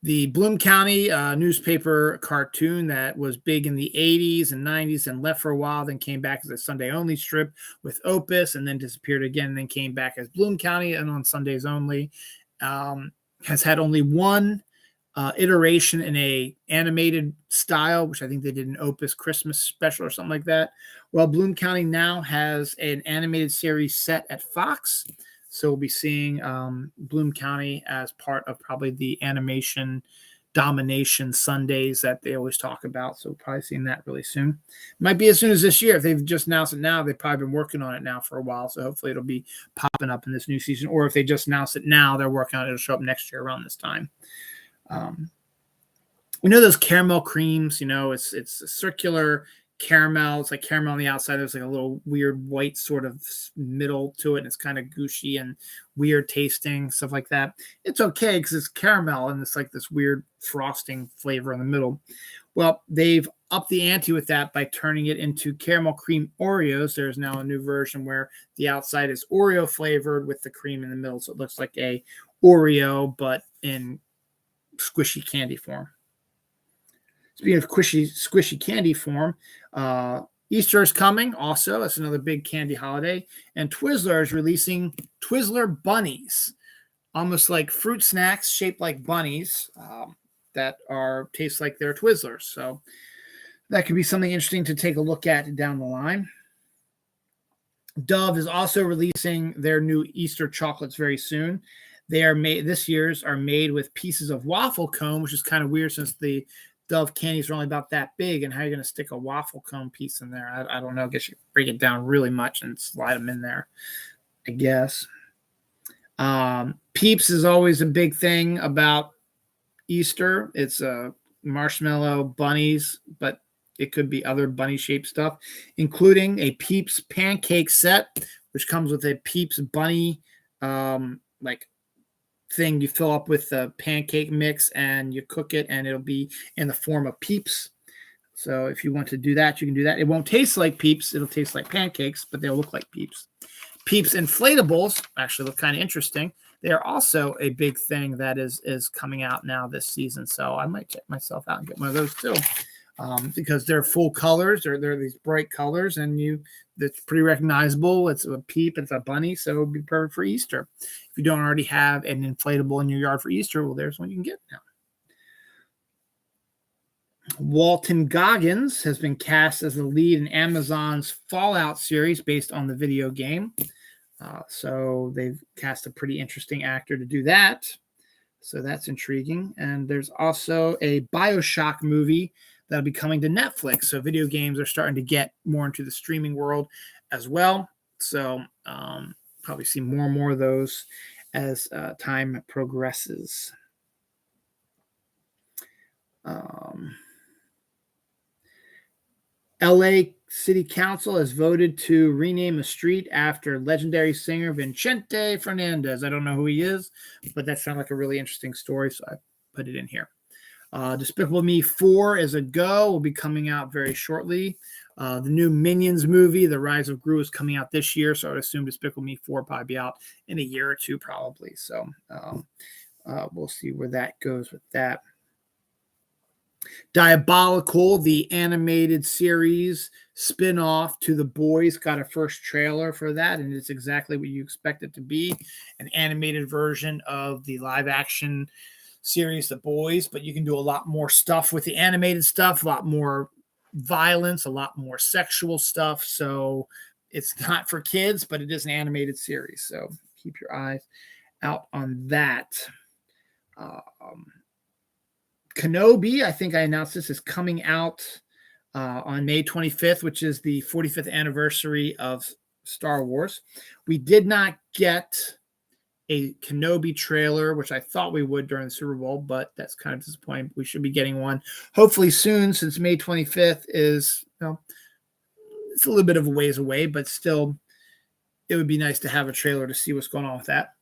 A: The Bloom County newspaper cartoon that was big in the 80s and 90s and left for a while, then came back as a Sunday only strip with Opus, and then disappeared again, and then came back as Bloom County and on Sundays only. Has had only one iteration in a animated style, which I think they did an Opus Christmas special or something like that. Well, Bloom County now has an animated series set at Fox. So we'll be seeing Bloom County as part of probably the animation domination Sundays that they always talk about. So we'll probably seeing that really soon. Might be as soon as this year. If they've just announced it now, they've probably been working on it now for a while. So hopefully it'll be popping up in this new season. Or if they just announced it now, they're working on it. It'll show up next year around this time. We know those caramel creams, it's a circular caramel. It's like caramel on the outside. There's like a little weird white sort of middle to it. And it's kind of gushy and weird tasting, stuff like that. It's okay because it's caramel and it's like this weird frosting flavor in the middle. Well, they've upped the ante with that by turning it into caramel cream Oreos. There's now a new version where the outside is Oreo flavored with the cream in the middle. So it looks like a Oreo, but in squishy candy form. Speaking of squishy candy form, Easter is coming also. That's another big candy holiday. And Twizzler is releasing Twizzler bunnies, almost like fruit snacks shaped like bunnies that taste like they're Twizzlers. So that could be something interesting to take a look at down the line. Dove is also releasing their new Easter chocolates very soon. They are made, this year's are made with pieces of waffle cone, which is kind of weird since the Dove candies are only about that big, and how are you going to stick a waffle cone piece in there? I don't know. I guess you break it down really much and slide them in there, I guess. Peeps is always a big thing about Easter. It's marshmallow bunnies, but it could be other bunny-shaped stuff, including a Peeps pancake set, which comes with a Peeps bunny thing you fill up with the pancake mix and you cook it, and it'll be in the form of Peeps. So if you want to do that, you can do that. It won't taste like Peeps. It'll taste like pancakes, but they'll look like Peeps. Peeps inflatables actually look kind of interesting. They are also a big thing that is coming out now this season. So I might check myself out and get one of those too. Because they're full colors, they're these bright colors, and it's pretty recognizable. It's a peep, it's a bunny, so it would be perfect for Easter. If you don't already have an inflatable in your yard for Easter, well, there's one you can get now. Walton Goggins has been cast as the lead in Amazon's Fallout series based on the video game. So they've cast a pretty interesting actor to do that. So that's intriguing. And there's also a BioShock movie that'll be coming to Netflix. So video games are starting to get more into the streaming world as well. So probably see more and more of those as time progresses. LA City Council has voted to rename a street after legendary singer Vicente Fernandez. I don't know who he is, but that sounded like a really interesting story, so I put it in here. Despicable Me 4 is a go. Will be coming out very shortly. The new Minions movie, The Rise of Gru, is coming out this year, so I would assume Despicable Me 4 will probably be out in a year or two, probably. So we'll see where that goes with that. Diabolical, the animated series spin-off to The Boys, got a first trailer for that, and it's exactly what you expect it to be, an animated version of the live-action series The Boys, but you can do a lot more stuff with the animated stuff, a lot more violence, a lot more sexual stuff. So it's not for kids, but it is an animated series. So keep your eyes out on that. Kenobi, I think I announced this, is coming out on May 25th, which is the 45th anniversary of Star Wars. We did not get a Kenobi trailer, which I thought we would during the Super Bowl, but that's kind of disappointing. We should be getting one hopefully soon, since May 25th is, it's a little bit of a ways away, but still it would be nice to have a trailer to see what's going on with that.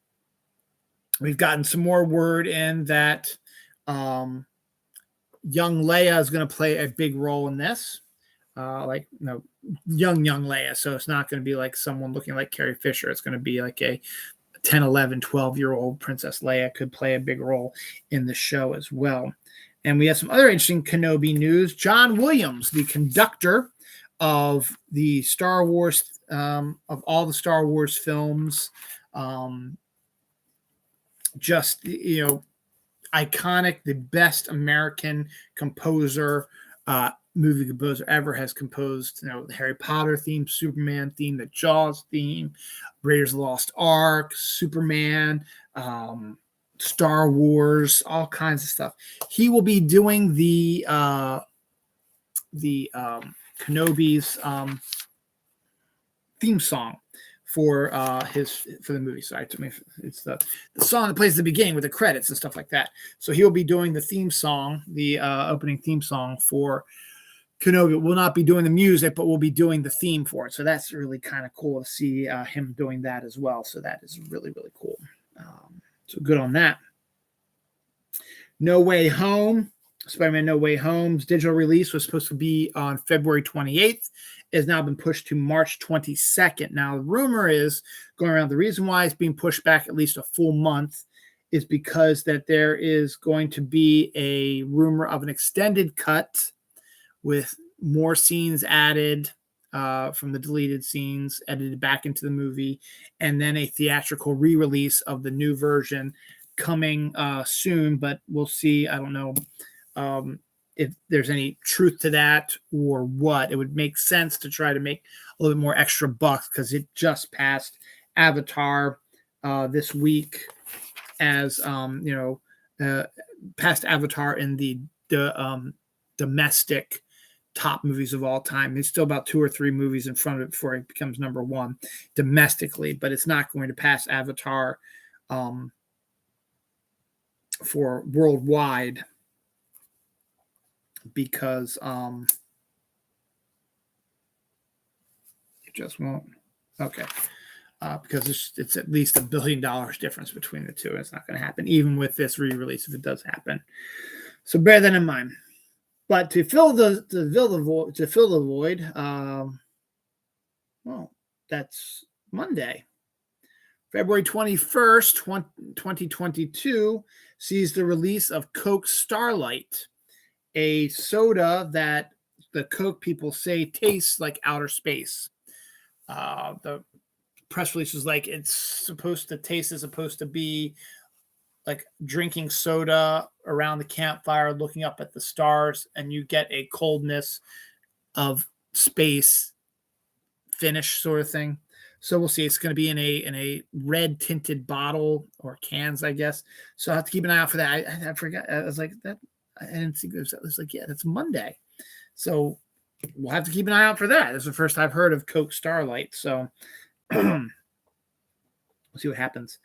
A: We've gotten some more word in that young Leia is going to play a big role in this. Young Leia. So it's not going to be like someone looking like Carrie Fisher. It's going to be like a 10, 11, 12-year-old Princess Leia could play a big role in the show as well. And we have some other interesting Kenobi news. John Williams, the conductor of the Star Wars, of all the Star Wars films, just, iconic, the best American composer, movie composer ever, has composed, the Harry Potter theme, Superman theme, the Jaws theme, Raiders of the Lost Ark, Superman, Star Wars, all kinds of stuff. He will be doing the Kenobi's theme song for the movie. Sorry, to me, it's the song that plays at the beginning with the credits and stuff like that. So he'll be doing the theme song, the opening theme song for Kenobi. Will not be doing the music, but we'll be doing the theme for it. So that's really kind of cool to see him doing that as well. So that is really, really cool. So good on that. No Way Home, Spider-Man No Way Home's digital release was supposed to be on February 28th. It has now been pushed to March 22nd. Now, the rumor is going around, the reason why it's being pushed back at least a full month is because that there is going to be a rumor of an extended cut with more scenes added from the deleted scenes, edited back into the movie, and then a theatrical re-release of the new version coming soon, but we'll see. I don't know if there's any truth to that or what. It would make sense to try to make a little bit more extra bucks because it just passed Avatar this week as past Avatar in the domestic top movies of all time. It's still about 2 or 3 movies in front of it before it becomes number one domestically, but it's not going to pass Avatar for worldwide because it just won't. Okay. Because it's at least $1 billion difference between the two. It's not going to happen, even with this re-release, if it does happen. So bear that in mind. But to fill the void, that's Monday, February 21st, 2022, sees the release of Coke Starlight, a soda that the Coke people say tastes like outer space. The press release was like it's supposed to be like drinking soda around the campfire, looking up at the stars, and you get a coldness of space finish sort of thing. So we'll see. It's going to be in a red tinted bottle or cans, I guess. So I have to keep an eye out for that. I forgot. I was like that. I didn't see it. I was like, yeah, that's Monday. So we'll have to keep an eye out for that. That's the first I've heard of Coke Starlight. So we'll see what happens.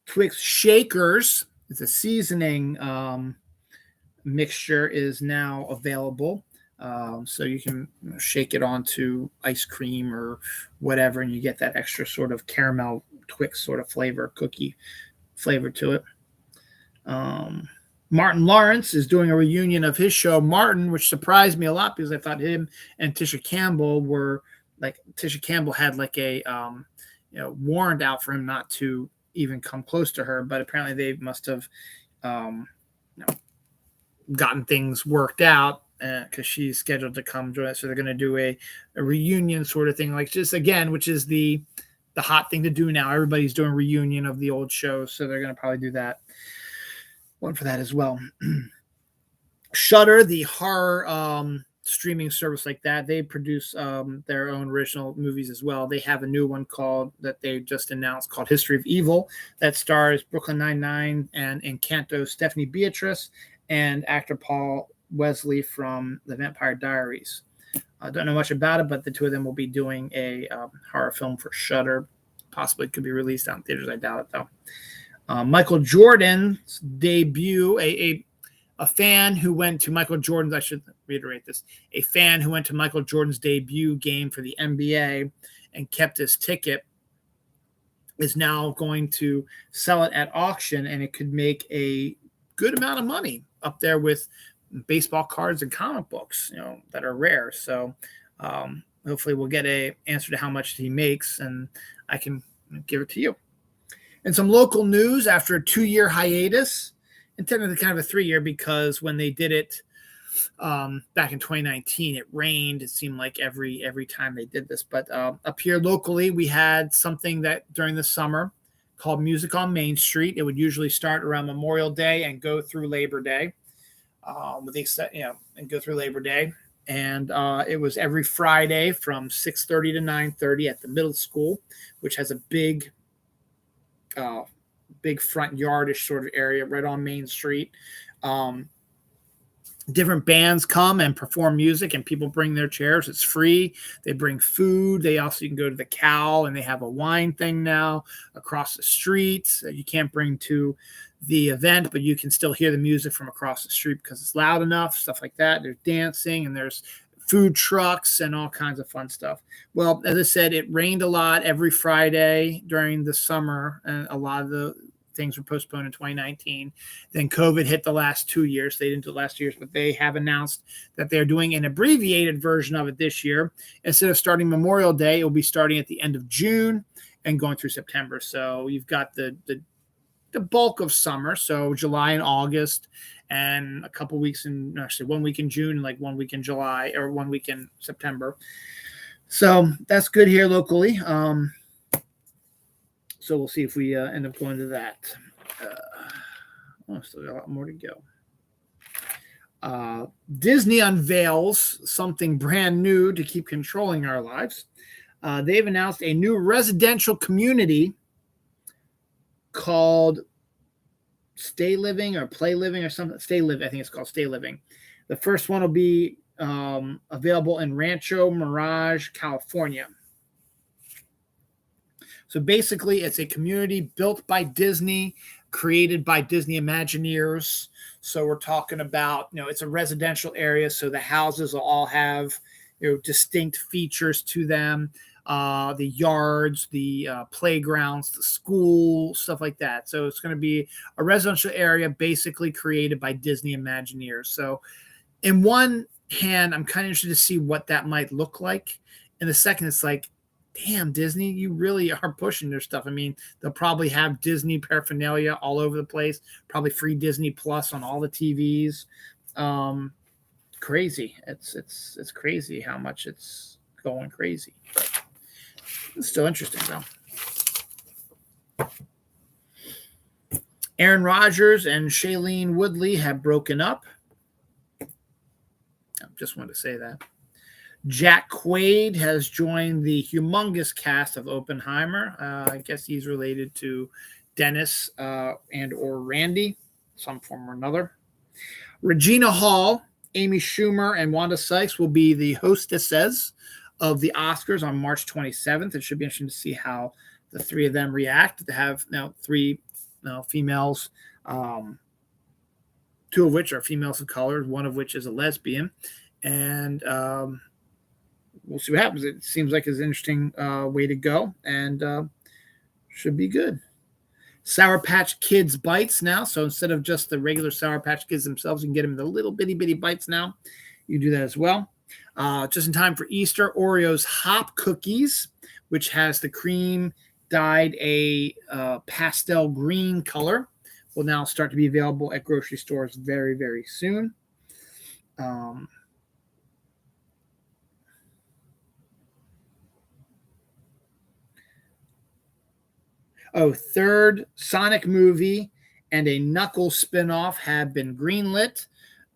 A: Twix Shakers, it's a seasoning mixture, is now available. So you can shake it onto ice cream or whatever, and you get that extra sort of caramel Twix sort of flavor, cookie flavor to it. Martin Lawrence is doing a reunion of his show, Martin, which surprised me a lot because I thought him and Tisha Campbell were like, Tisha Campbell had like a warrant out for him not to even come close to her, but apparently they must have gotten things worked out because she's scheduled to come join us. So they're going to do a reunion sort of thing, like just again, which is the hot thing to do now. Everybody's doing a reunion of the old shows, so they're going to probably do that one for that as well. Shudder, the horror streaming service like that, they produce their own original movies as well. They have a new one that they just announced called History of Evil that stars Brooklyn Nine-Nine and Encanto Stephanie Beatrice and actor Paul Wesley from The Vampire Diaries. I don't know much about it, but the two of them will be doing a horror film for Shudder. Possibly could be released out in theaters. I doubt it, though. Michael Jordan's debut, a fan who went to Michael Jordan's, I should reiterate this, a fan who went to Michael Jordan's debut game for the NBA and kept his ticket is now going to sell it at auction, and it could make a good amount of money up there with baseball cards and comic books, that are rare. So hopefully we'll get a answer to how much he makes, and I can give it to you. And some local news after a 2-year hiatus, and technically kind of a 3-year, because when they did it back in 2019, it rained. It seemed like every time they did this. But up here locally, we had something that during the summer called Music on Main Street. It would usually start around Memorial Day and go through Labor Day, and go through Labor Day. And it was every Friday from 6:30 to 9:30 at the middle school, which has a big front yardish sort of area right on Main Street. Different bands come and perform music, and people bring their chairs. It's free. They bring food. They also, you can go to the Cow, and they have a wine thing now across the street. You can't bring to the event, but you can still hear the music from across the street because it's loud enough, stuff like that. There's dancing, and there's food trucks and all kinds of fun stuff. Well, as I said, it rained a lot every Friday during the summer, and a lot of the things were postponed in 2019. Then COVID hit the last 2 years. They didn't do the last 2 years, but they have announced that they're doing an abbreviated version of it this year. Instead of starting Memorial Day, it will be starting at the end of June and going through September. So you've got the bulk of summer, so July and August, and a couple weeks in, actually 1 week in June, like 1 week in July, or 1 week in September. So that's good here locally. So we'll see if we end up going to that. Still got a lot more to go. Disney unveils something brand new to keep controlling our lives. They've announced a new residential community called Stay Living or Play Living or something. Stay Living, I think it's called Stay Living. The first one will be available in Rancho Mirage, California. So basically, it's a community built by Disney, created by Disney Imagineers. So we're talking about, it's a residential area, so the houses will all have, distinct features to them. The yards, the playgrounds, the school, stuff like that. So it's going to be a residential area basically created by Disney Imagineers. So in one hand, I'm kind of interested to see what that might look like. In the second, it's like, damn, Disney, you really are pushing their stuff. I mean, they'll probably have Disney paraphernalia all over the place, probably free Disney Plus on all the TVs. Crazy. It's crazy how much it's going crazy. But it's still interesting, though. Aaron Rodgers and Shailene Woodley have broken up. I just wanted to say that. Jack Quaid has joined the humongous cast of Oppenheimer. I guess he's related to Dennis and or Randy, some form or another. Regina Hall, Amy Schumer, and Wanda Sykes will be the hostesses of the Oscars on March 27th. It should be interesting to see how the three of them react. They have now three females, two of which are females of color, one of which is a lesbian. And we'll see what happens. It seems like it's an interesting way to go, and should be good. Sour Patch Kids bites now. So instead of just the regular Sour Patch Kids themselves, you can get them the little bitty bites now. You can do that as well. Just in time for Easter, Oreo's Hop Cookies, which has the cream dyed a pastel green color, will now start to be available at grocery stores very, very soon. Third Sonic movie and a Knuckles spinoff have been greenlit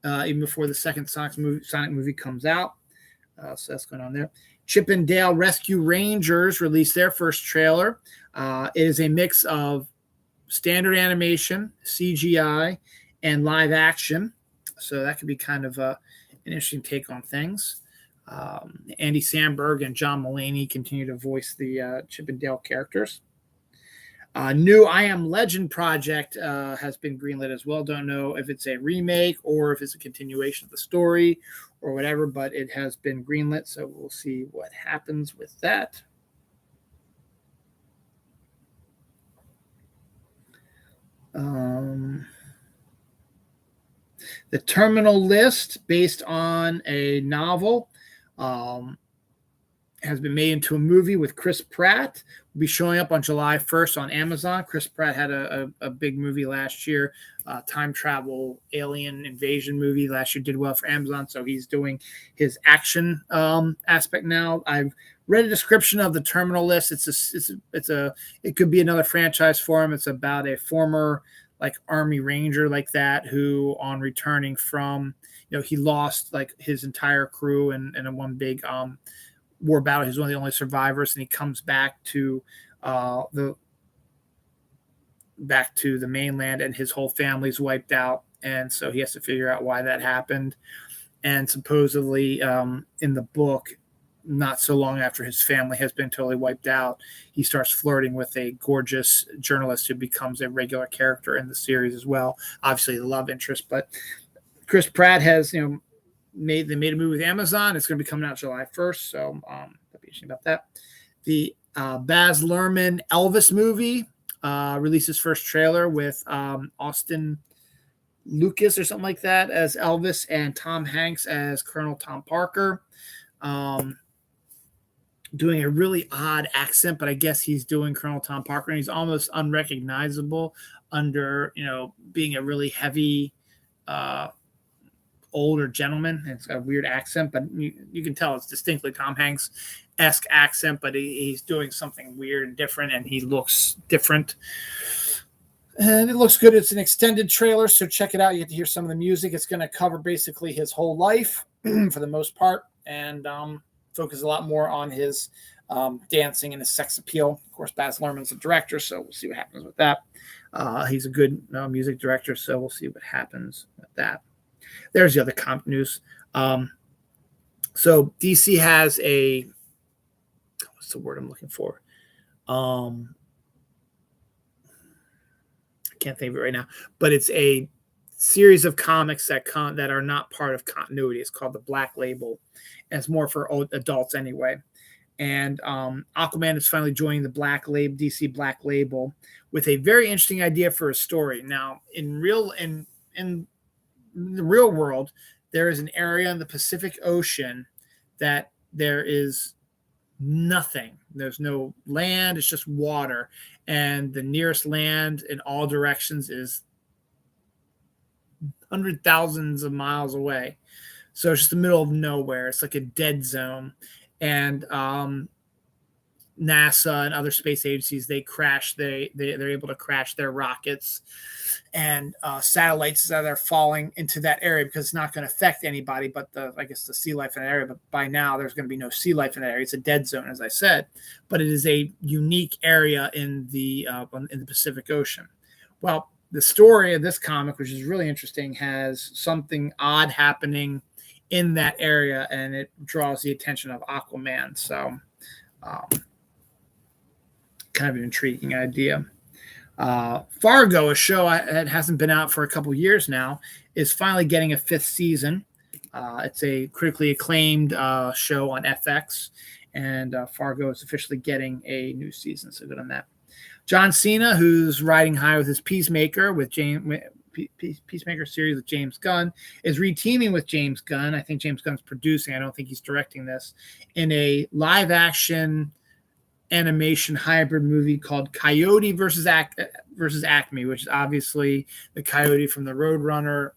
A: even before the second Sonic movie comes out. So that's going on there. Chip and Dale Rescue Rangers released their first trailer. It is a mix of standard animation, CGI, and live action. So that could be kind of an interesting take on things. Andy Samberg and John Mulaney continue to voice the Chip and Dale characters. New I Am Legend project has been greenlit as well. Don't know if it's a remake or if it's a continuation of the story or whatever, but it has been greenlit, so we'll see what happens with that. Um, the Terminal List, based on a novel, um, has been made into a movie with Chris Pratt. Will be showing up on July 1st on Amazon. Chris Pratt had a big movie last year, time travel alien invasion movie last year, did well for Amazon. So he's doing his action aspect now. I've read a description of the Terminal List. It could be another franchise for him. It's about a former like Army Ranger like that who, on returning from, he lost like his entire crew in one big war battle. He's one of the only survivors, and he comes back to the mainland, and his whole family's wiped out, and so he has to figure out why that happened. And supposedly, in the book, not so long after his family has been totally wiped out, he starts flirting with a gorgeous journalist who becomes a regular character in the series as well. Obviously, the love interest, but Chris Pratt has, made a movie with Amazon. It's going to be coming out July 1st, so that'll be interesting about that. The Baz Luhrmann Elvis movie released its first trailer with Austin Lucas or something like that as Elvis and Tom Hanks as Colonel Tom Parker. Doing a really odd accent, but I guess he's doing Colonel Tom Parker, and he's almost unrecognizable under, being a really heavy older gentleman. It's got a weird accent, but you can tell it's distinctly Tom Hanks-esque accent, but he's doing something weird and different, and he looks different. And it looks good. It's an extended trailer, so check it out. You get to hear some of the music. It's going to cover basically his whole life for the most part, and focus a lot more on his dancing and his sex appeal. Of course, Baz Luhrmann's a director, so we'll see what happens with that. He's a good music director, so we'll see what happens with that. There's the other comic news. So DC has what's the word I'm looking for? I can't think of it right now, but it's a series of comics that are not part of continuity. It's called the Black Label, and it's more for adults anyway. And Aquaman is finally joining the DC Black Label with a very interesting idea for a story. Now, in the real world, there is an area in the Pacific Ocean that there is nothing. There's no land. It's just water. And the nearest land in all directions is hundreds thousands of miles away. So it's just the middle of nowhere. It's like a dead zone. And NASA and other space agencies, they're able to crash their rockets and satellites that are falling into that area because it's not going to affect anybody but the sea life in that area. But by now there's going to be no sea life in that area. It's a dead zone, as I said, but it is a unique area in the Pacific Ocean. Well, the story of this comic, which is really interesting, has something odd happening in that area, and it draws the attention of Aquaman. So kind of an intriguing idea. Fargo, a show that hasn't been out for a couple years now, is finally getting a 5th season. It's a critically acclaimed show on FX, and Fargo is officially getting a new season. So good on that. John Cena, who's riding high with his Peacemaker Peacemaker series with James Gunn, is reteaming with James Gunn. I think James Gunn's producing. I don't think he's directing this, in a live-action animation hybrid movie called Coyote versus Acme, which is obviously the Coyote from the Roadrunner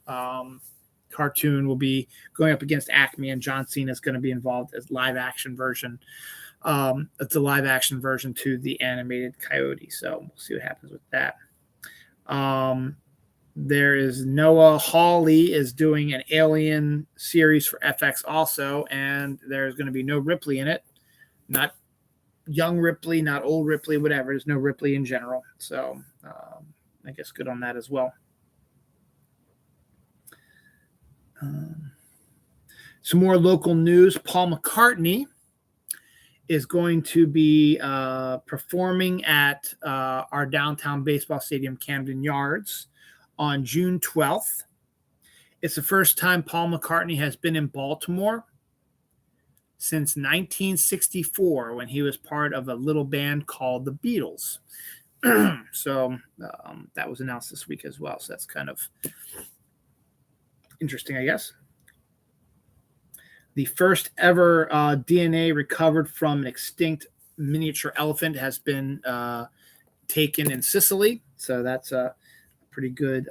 A: cartoon will be going up against Acme, and John Cena is going to be involved as live action version. It's a live action version to the animated Coyote, so we'll see what happens with that. There is Noah Hawley is doing an Alien series for FX also, and there's going to be no Ripley in it. Not young Ripley, not old Ripley, whatever. There's no Ripley in general. So I guess good on that as well. Some more local news. Paul McCartney is going to be performing at our downtown baseball stadium, Camden Yards, on June 12th. It's the first time Paul McCartney has been in Baltimore since 1964, when he was part of a little band called the Beatles. So that was announced this week as well. So that's kind of interesting, I guess. The first ever DNA recovered from an extinct miniature elephant has been taken in Sicily. So that's a pretty good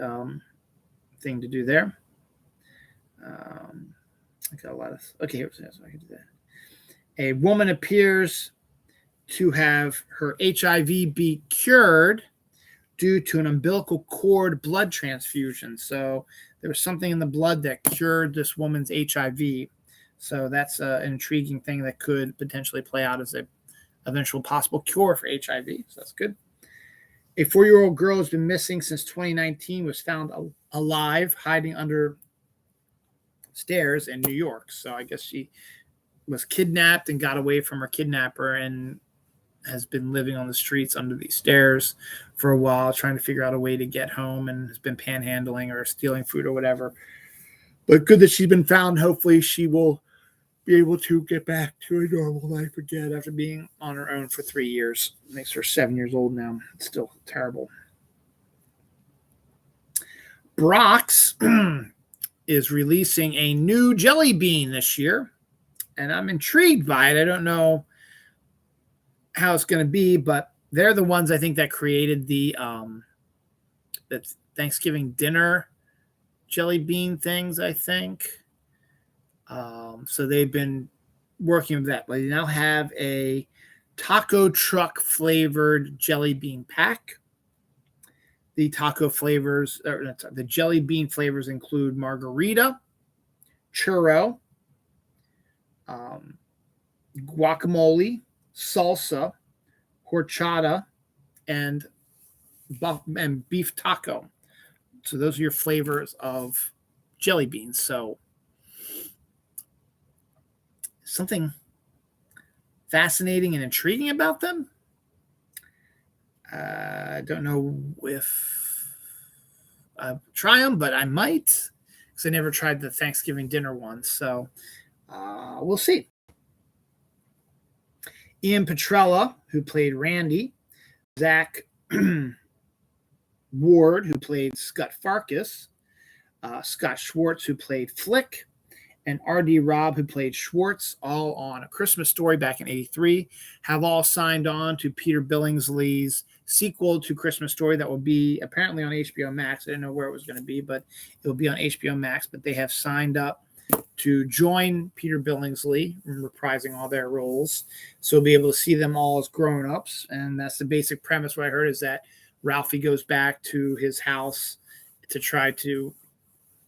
A: thing to do there. I got a lot of. Okay, here's I can do that. A woman appears to have her HIV be cured due to an umbilical cord blood transfusion. So there was something in the blood that cured this woman's HIV. So that's an intriguing thing that could potentially play out as a eventual possible cure for HIV. So that's good. A 4-year-old girl has been missing since 2019, was found alive, hiding under stairs in New York. So I guess she was kidnapped and got away from her kidnapper and has been living on the streets under these stairs for a while, trying to figure out a way to get home, and has been panhandling or stealing food or whatever. But good that she's been found. Hopefully she will be able to get back to a normal life again after being on her own for 3 years. Makes her 7 years old now. It's still terrible. Brock's is releasing a new jelly bean this year, and I'm intrigued by it. I don't know how it's going to be, but they're the ones I think that created the Thanksgiving dinner jelly bean things, I think. So they've been working with that. They now have a taco truck flavored jelly bean pack. The taco flavors, or the jelly bean flavors include margarita, churro, guacamole, salsa, horchata, and beef taco. So those are your flavors of jelly beans. So something fascinating and intriguing about them. I don't know if I'll try them, but I might, because I never tried the Thanksgiving dinner one. So we'll see. Ian Petrella, who played Randy, Zach Ward, who played Scott Farkas, Scott Schwartz, who played Flick, and R.D. Robb, who played Schwartz, all on A Christmas Story back in '83, have all signed on to Peter Billingsley's sequel to Christmas Story that will be apparently on HBO Max. I didn't know where it was going to be, but it will be on HBO Max. But they have signed up to join Peter Billingsley in reprising all their roles. So we'll be able to see them all as grown-ups. And that's the basic premise. What I heard is that Ralphie goes back to his house to try to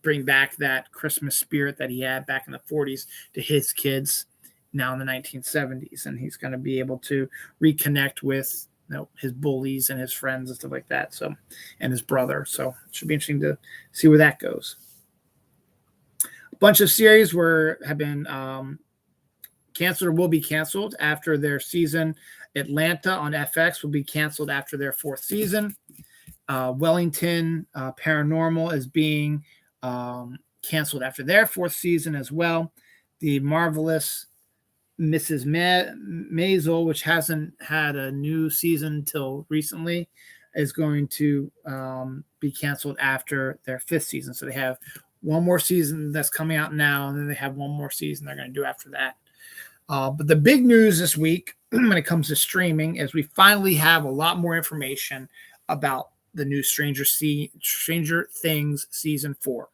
A: bring back that Christmas spirit that he had back in the 40s to his kids now in the 1970s. And he's going to be able to reconnect with his bullies and his friends and stuff like that. So, and his brother. So it should be interesting to see where that goes. A bunch of series have been canceled or will be canceled after their season. Atlanta on FX will be canceled after their 4th season. Wellington Paranormal is being canceled after their 4th season as well. The Marvelous Mrs. Maisel, which hasn't had a new season until recently, is going to be canceled after their 5th season. So they have one more season that's coming out now, and then they have one more season they're going to do after that. But the big news this week when it comes to streaming is we finally have a lot more information about the new Stranger Things season 4.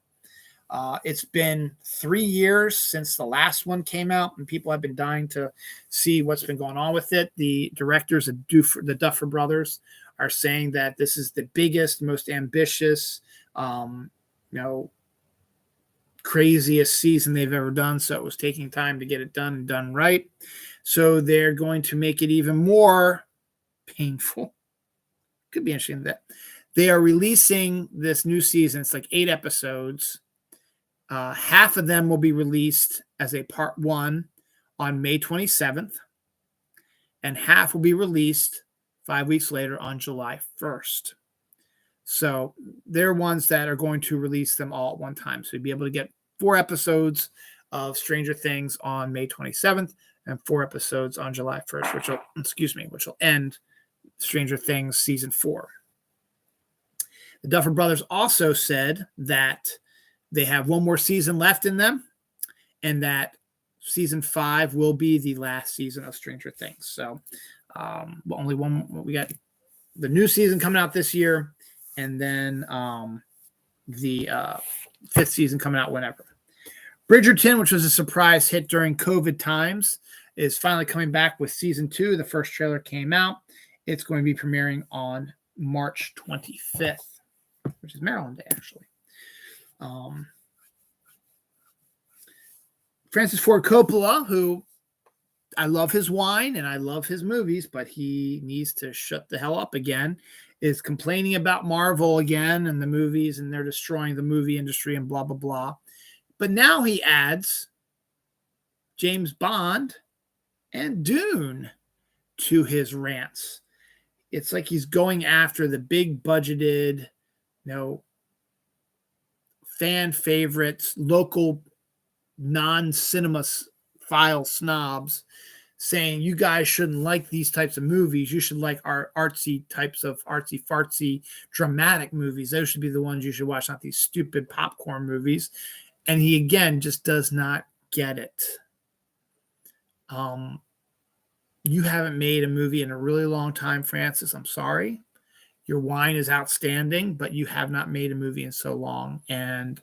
A: It's been 3 years since the last one came out, and people have been dying to see what's been going on with it. The directors of the Duffer Brothers are saying that this is the biggest, most ambitious, craziest season they've ever done. So it was taking time to get it done and done right. So they're going to make it even more painful. Could be interesting that they are releasing this new season. It's like 8 episodes. Half of them will be released as a part 1 on May 27th, and half will be released 5 weeks later on July 1st. So they're ones that are going to release them all at one time. So you'll be able to get 4 episodes of Stranger Things on May 27th and 4 episodes on July 1st, which will end Stranger Things season 4. The Duffer Brothers also said that they have one more season left in them, and that season 5 will be the last season of Stranger Things. So only one. We got the new season coming out this year, and then the 5th season coming out whenever. Bridgerton, which was a surprise hit during COVID times, is finally coming back with season 2. The first trailer came out. It's going to be premiering on March 25th, which is Maryland Day, actually. Francis Ford Coppola, who I love his wine and I love his movies, but he needs to shut the hell up again, is complaining about Marvel again and the movies, and they're destroying the movie industry and blah, blah, blah. But now he adds James Bond and Dune to his rants. It's like he's going after the big budgeted, fan favorites, local non-cinema file snobs, saying you guys shouldn't like these types of movies. You should like our artsy types of artsy-fartsy dramatic movies. Those should be the ones you should watch, not these stupid popcorn movies. And he, again, just does not get it. You haven't made a movie in a really long time, Francis. I'm sorry. Your wine is outstanding, but you have not made a movie in so long. And,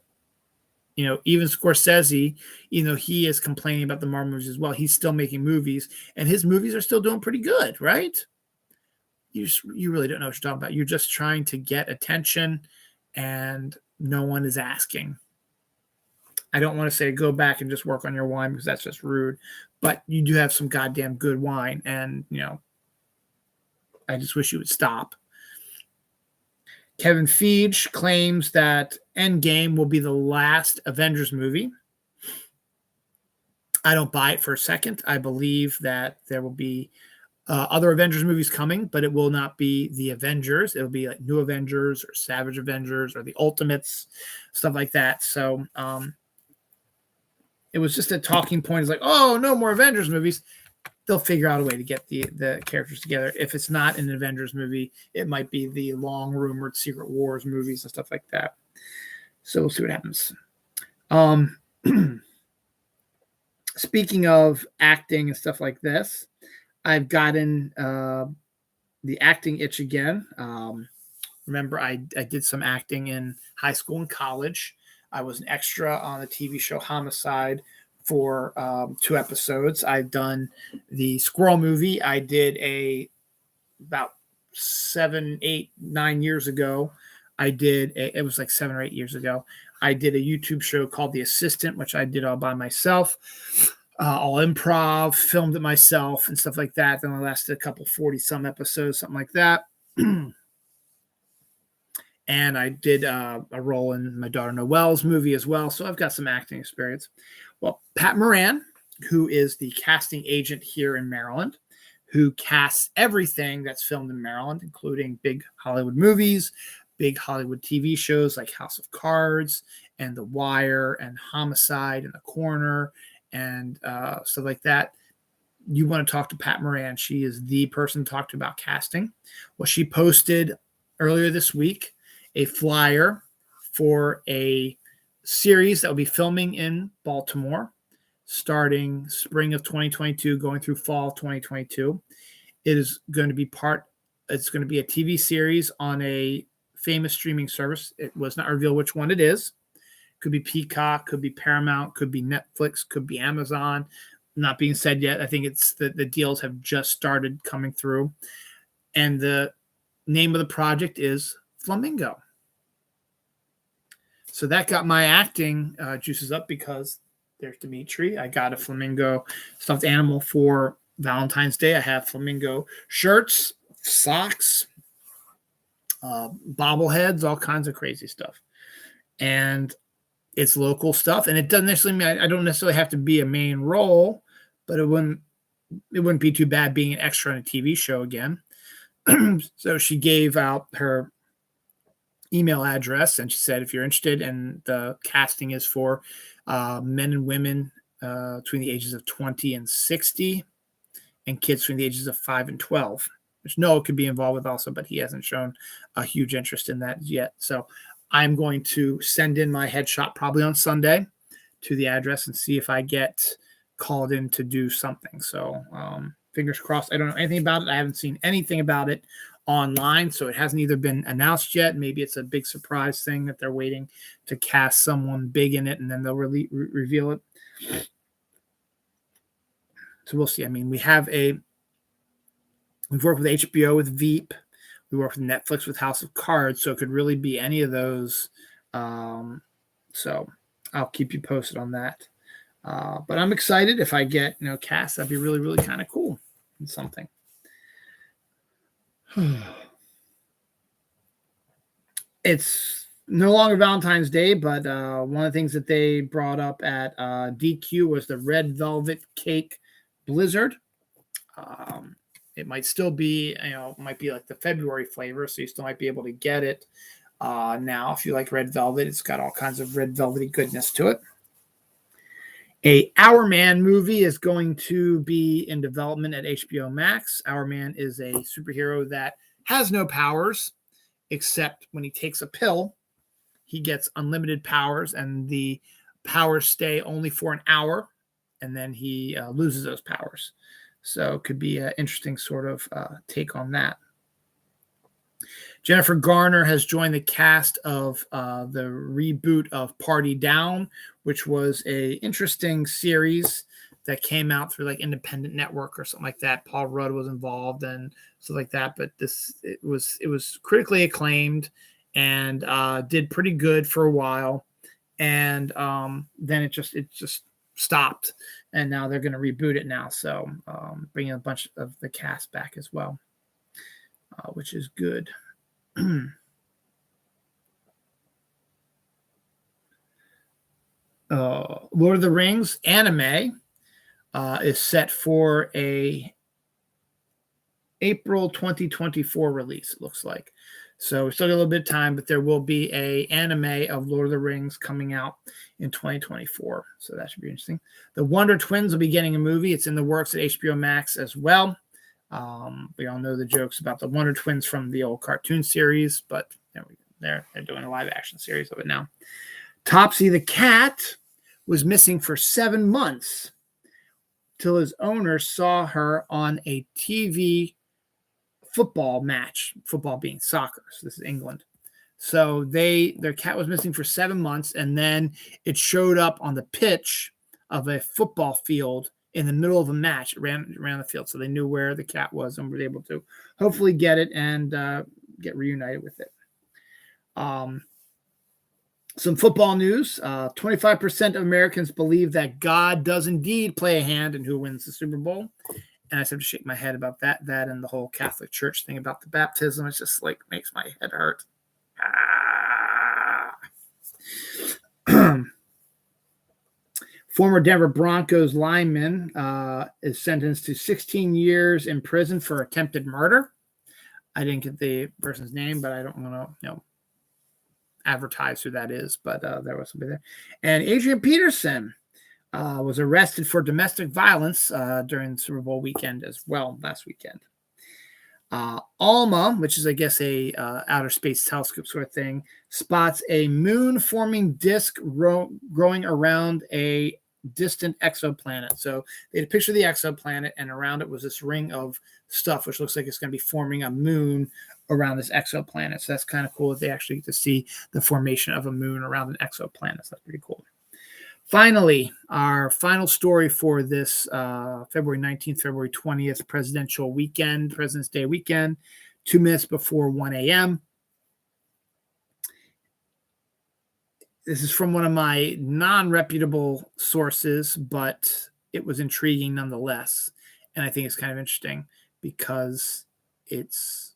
A: even Scorsese, he is complaining about the Marvel movies as well. He's still making movies, and his movies are still doing pretty good, right? You really don't know what you're talking about. You're just trying to get attention, and no one is asking. I don't want to say go back and just work on your wine, because that's just rude. But you do have some goddamn good wine, and, I just wish you would stop. Kevin Feige claims that Endgame will be the last Avengers movie. I don't buy it for a second. I believe that there will be other Avengers movies coming, but it will not be the Avengers. It'll be like New Avengers or Savage Avengers or the Ultimates, stuff like that. So it was just a talking point. It's like, oh, no more Avengers movies. They'll figure out a way to get the characters together. If it's not an Avengers movie, it might be the long-rumored Secret Wars movies and stuff like that. So we'll see what happens. Speaking of acting and stuff like this, I've gotten the acting itch again. Remember, I did some acting in high school and college. I was an extra on the TV show Homicide for 2 episodes. I've done the Squirrel movie. I did about 7, 8, 9 years ago. It was like 7 or 8 years ago. I did a YouTube show called The Assistant, which I did all by myself, all improv, filmed it myself and stuff like that. Then I lasted a couple 40-some episodes, something like that. And I did a role in my daughter Noelle's movie as well. So I've got some acting experience. Well, Pat Moran, who is the casting agent here in Maryland, who casts everything that's filmed in Maryland, including big Hollywood movies, big Hollywood TV shows like House of Cards and The Wire and Homicide and The Corner and stuff like that. You want to talk to Pat Moran. She is the person to talk to about casting. Well, she posted earlier this week a flyer for a series that will be filming in Baltimore starting spring of 2022, going through fall of 2022. It is going to be it's going to be a TV series on a famous streaming service. It was not revealed which one it is. Could be Peacock, could be Paramount, could be Netflix, could be Amazon. Not being said yet. I think it's the deals have just started coming through. And the name of the project is Flamingo. So that got my acting juices up, because there's Dimitri. I got a flamingo stuffed animal for Valentine's Day. I have flamingo shirts, socks, bobbleheads, all kinds of crazy stuff. And it's local stuff. And it doesn't necessarily mean I don't necessarily have to be a main role, but it wouldn't be too bad being an extra on a TV show again. So she gave out her email address, and she said, if you're interested, and the casting is for men and women between the ages of 20 and 60 and kids between the ages of 5 and 12. which Noah could be involved with also, but he hasn't shown a huge interest in that yet. So I'm going to send in my headshot probably on Sunday to the address and see if I get called in to do something. So fingers crossed. I don't know anything about it. I haven't seen anything about it online, so it hasn't either been announced yet. Maybe it's a big surprise thing that they're waiting to cast someone big in it, and then they'll reveal it. So we'll see. I mean, we've worked with HBO with Veep. We worked with Netflix with House of Cards, so it could really be any of those. So I'll keep you posted on that. But I'm excited if I get cast. That'd be really, really kind of cool and something. It's no longer Valentine's Day, but one of the things that they brought up at DQ was the Red Velvet Cake Blizzard. It might still be, might be like the February flavor, so you still might be able to get it now if you like red velvet. It's got all kinds of red velvety goodness to it. A Our Man movie is going to be in development at HBO Max. Our Man is a superhero that has no powers, except when he takes a pill, he gets unlimited powers, and the powers stay only for an hour, and then he loses those powers. So it could be an interesting sort of take on that. Jennifer Garner has joined the cast of the reboot of Party Down, which was a interesting series that came out through like Independent Network or something like that. Paul Rudd was involved and stuff like that. But it was critically acclaimed and did pretty good for a while, and then it just stopped, and now they're going to reboot it now. So bringing a bunch of the cast back as well, which is good. Lord of the Rings anime is set for a April 2024 release, it looks like. So we still got a little bit of time, but there will be a anime of Lord of the Rings coming out in 2024. So that should be interesting. The Wonder Twins will be getting a movie. It's in the works at HBO Max as well. We all know the jokes about the Wonder Twins from the old cartoon series, but they're doing a live action series of it now. Topsy the cat was missing for 7 months till his owner saw her on a TV football match, football being soccer. So this is England. So their cat was missing for 7 months, and then it showed up on the pitch of a football field in the middle of a match. It ran around the field, so they knew where the cat was and were able to hopefully get it and get reunited with it. Some football news. 25% of Americans believe that God does indeed play a hand in who wins the Super Bowl. And I just have to shake my head about that and the whole Catholic Church thing about the baptism. It's just like makes my head hurt. Former Denver Broncos lineman is sentenced to 16 years in prison for attempted murder. I didn't get the person's name, but I don't want to, advertise who that is. But there was somebody there. And Adrian Peterson was arrested for domestic violence during the Super Bowl weekend as well last weekend. ALMA, which is, I guess, a outer space telescope sort of thing, spots a moon-forming disk growing around a distant exoplanet. So they had a picture of the exoplanet, and around it was this ring of stuff, which looks like it's going to be forming a moon around this exoplanet. So that's kind of cool that they actually get to see the formation of a moon around an exoplanet. So that's pretty cool. Finally, our final story for this February 19th, February 20th presidential weekend, President's Day weekend, 2 minutes before 1 a.m. This is from one of my non-reputable sources, but it was intriguing nonetheless. And I think it's kind of interesting because it's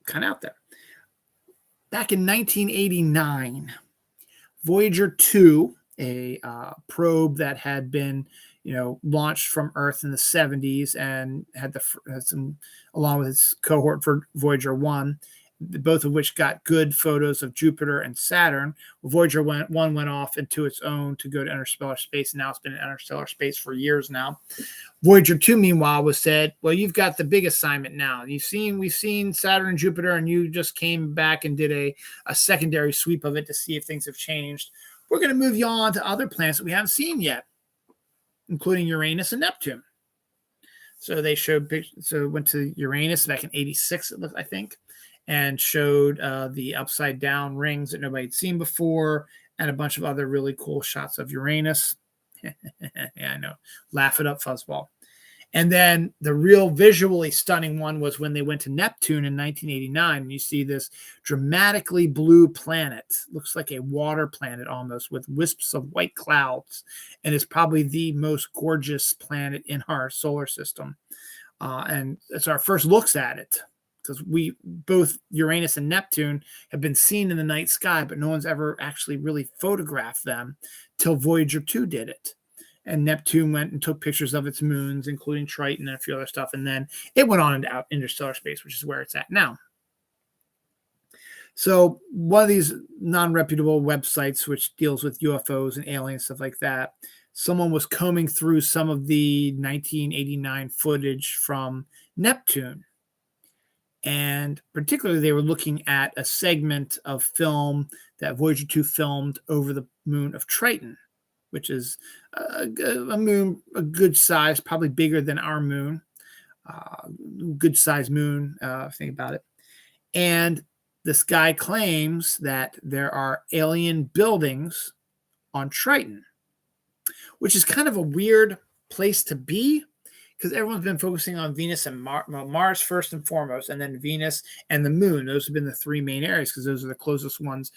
A: kind of out there. Back in 1989, Voyager 2, a probe that had been, launched from Earth in the 70s and had some, along with its cohort for Voyager 1, both of which got good photos of Jupiter and Saturn. Voyager 1 went off into its own to go to interstellar space, and now it's been in interstellar space for years now. Voyager 2, meanwhile, was said, well, you've got the big assignment now. We've seen Saturn and Jupiter, and you just came back and did a secondary sweep of it to see if things have changed. We're going to move you on to other planets that we haven't seen yet, including Uranus and Neptune. So they showed, so went to Uranus back in 86, I think, and showed the upside down rings that nobody had seen before, and a bunch of other really cool shots of Uranus. Yeah, I know. Laugh it up, fuzzball. And then the real visually stunning one was when they went to Neptune in 1989. And you see this dramatically blue planet. Looks like a water planet almost, with wisps of white clouds. And it's probably the most gorgeous planet in our solar system. And it's our first looks at it, because both Uranus and Neptune have been seen in the night sky, but no one's ever actually really photographed them till Voyager 2 did it. And Neptune went and took pictures of its moons, including Triton and a few other stuff. And then it went on into interstellar space, which is where it's at now. So one of these non-reputable websites, which deals with UFOs and aliens, stuff like that, someone was combing through some of the 1989 footage from Neptune. And particularly, they were looking at a segment of film that Voyager 2 filmed over the moon of Triton, which is a moon, a good size, probably bigger than our moon, good size moon, think about it. And this guy claims that there are alien buildings on Triton, which is kind of a weird place to be, because everyone's been focusing on Venus and Mars first and foremost, and then Venus and the moon. Those have been the three main areas, because those are the closest ones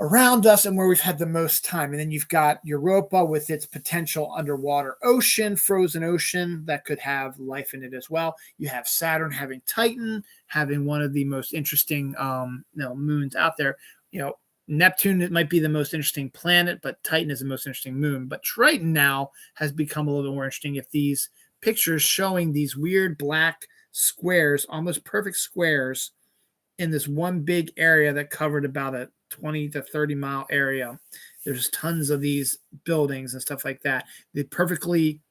A: around us and where we've had the most time. And then you've got Europa with its potential underwater ocean, frozen ocean that could have life in it as well. You have Saturn having Titan, having one of the most interesting moons out there. Neptune, it might be the most interesting planet, but Titan is the most interesting moon. But Triton now has become a little bit more interesting. If these pictures showing these weird black squares, almost perfect squares, in this one big area that covered about a 20 to 30 mile area. There's tons of these buildings and stuff like that. The perfectly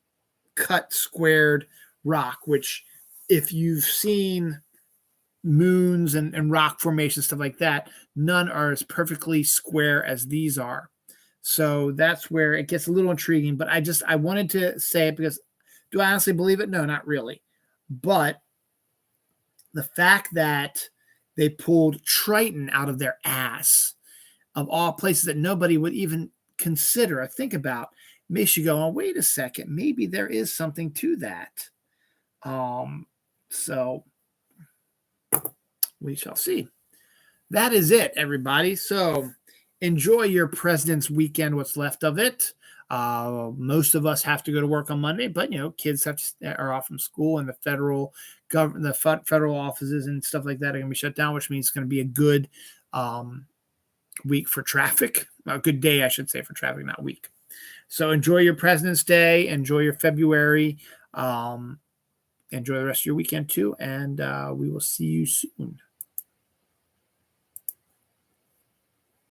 A: cut squared rock, which if you've seen moons and rock formations, stuff like that, none are as perfectly square as these are. So that's where it gets a little intriguing. But I wanted to say it, because do I honestly believe it? No, not really. But the fact that they pulled Triton out of their ass, of all places that nobody would even consider or think about, makes you go, oh, wait a second, maybe there is something to that. So we shall see. That is it, everybody. So enjoy your President's Weekend, what's left of it. Most of us have to go to work on Monday, but kids are off from school, and the federal government, the federal offices and stuff like that are going to be shut down, which means it's going to be a good week for traffic. A good day, I should say, for traffic, not week. So enjoy your President's Day. Enjoy your February. Enjoy the rest of your weekend too, and we will see you soon.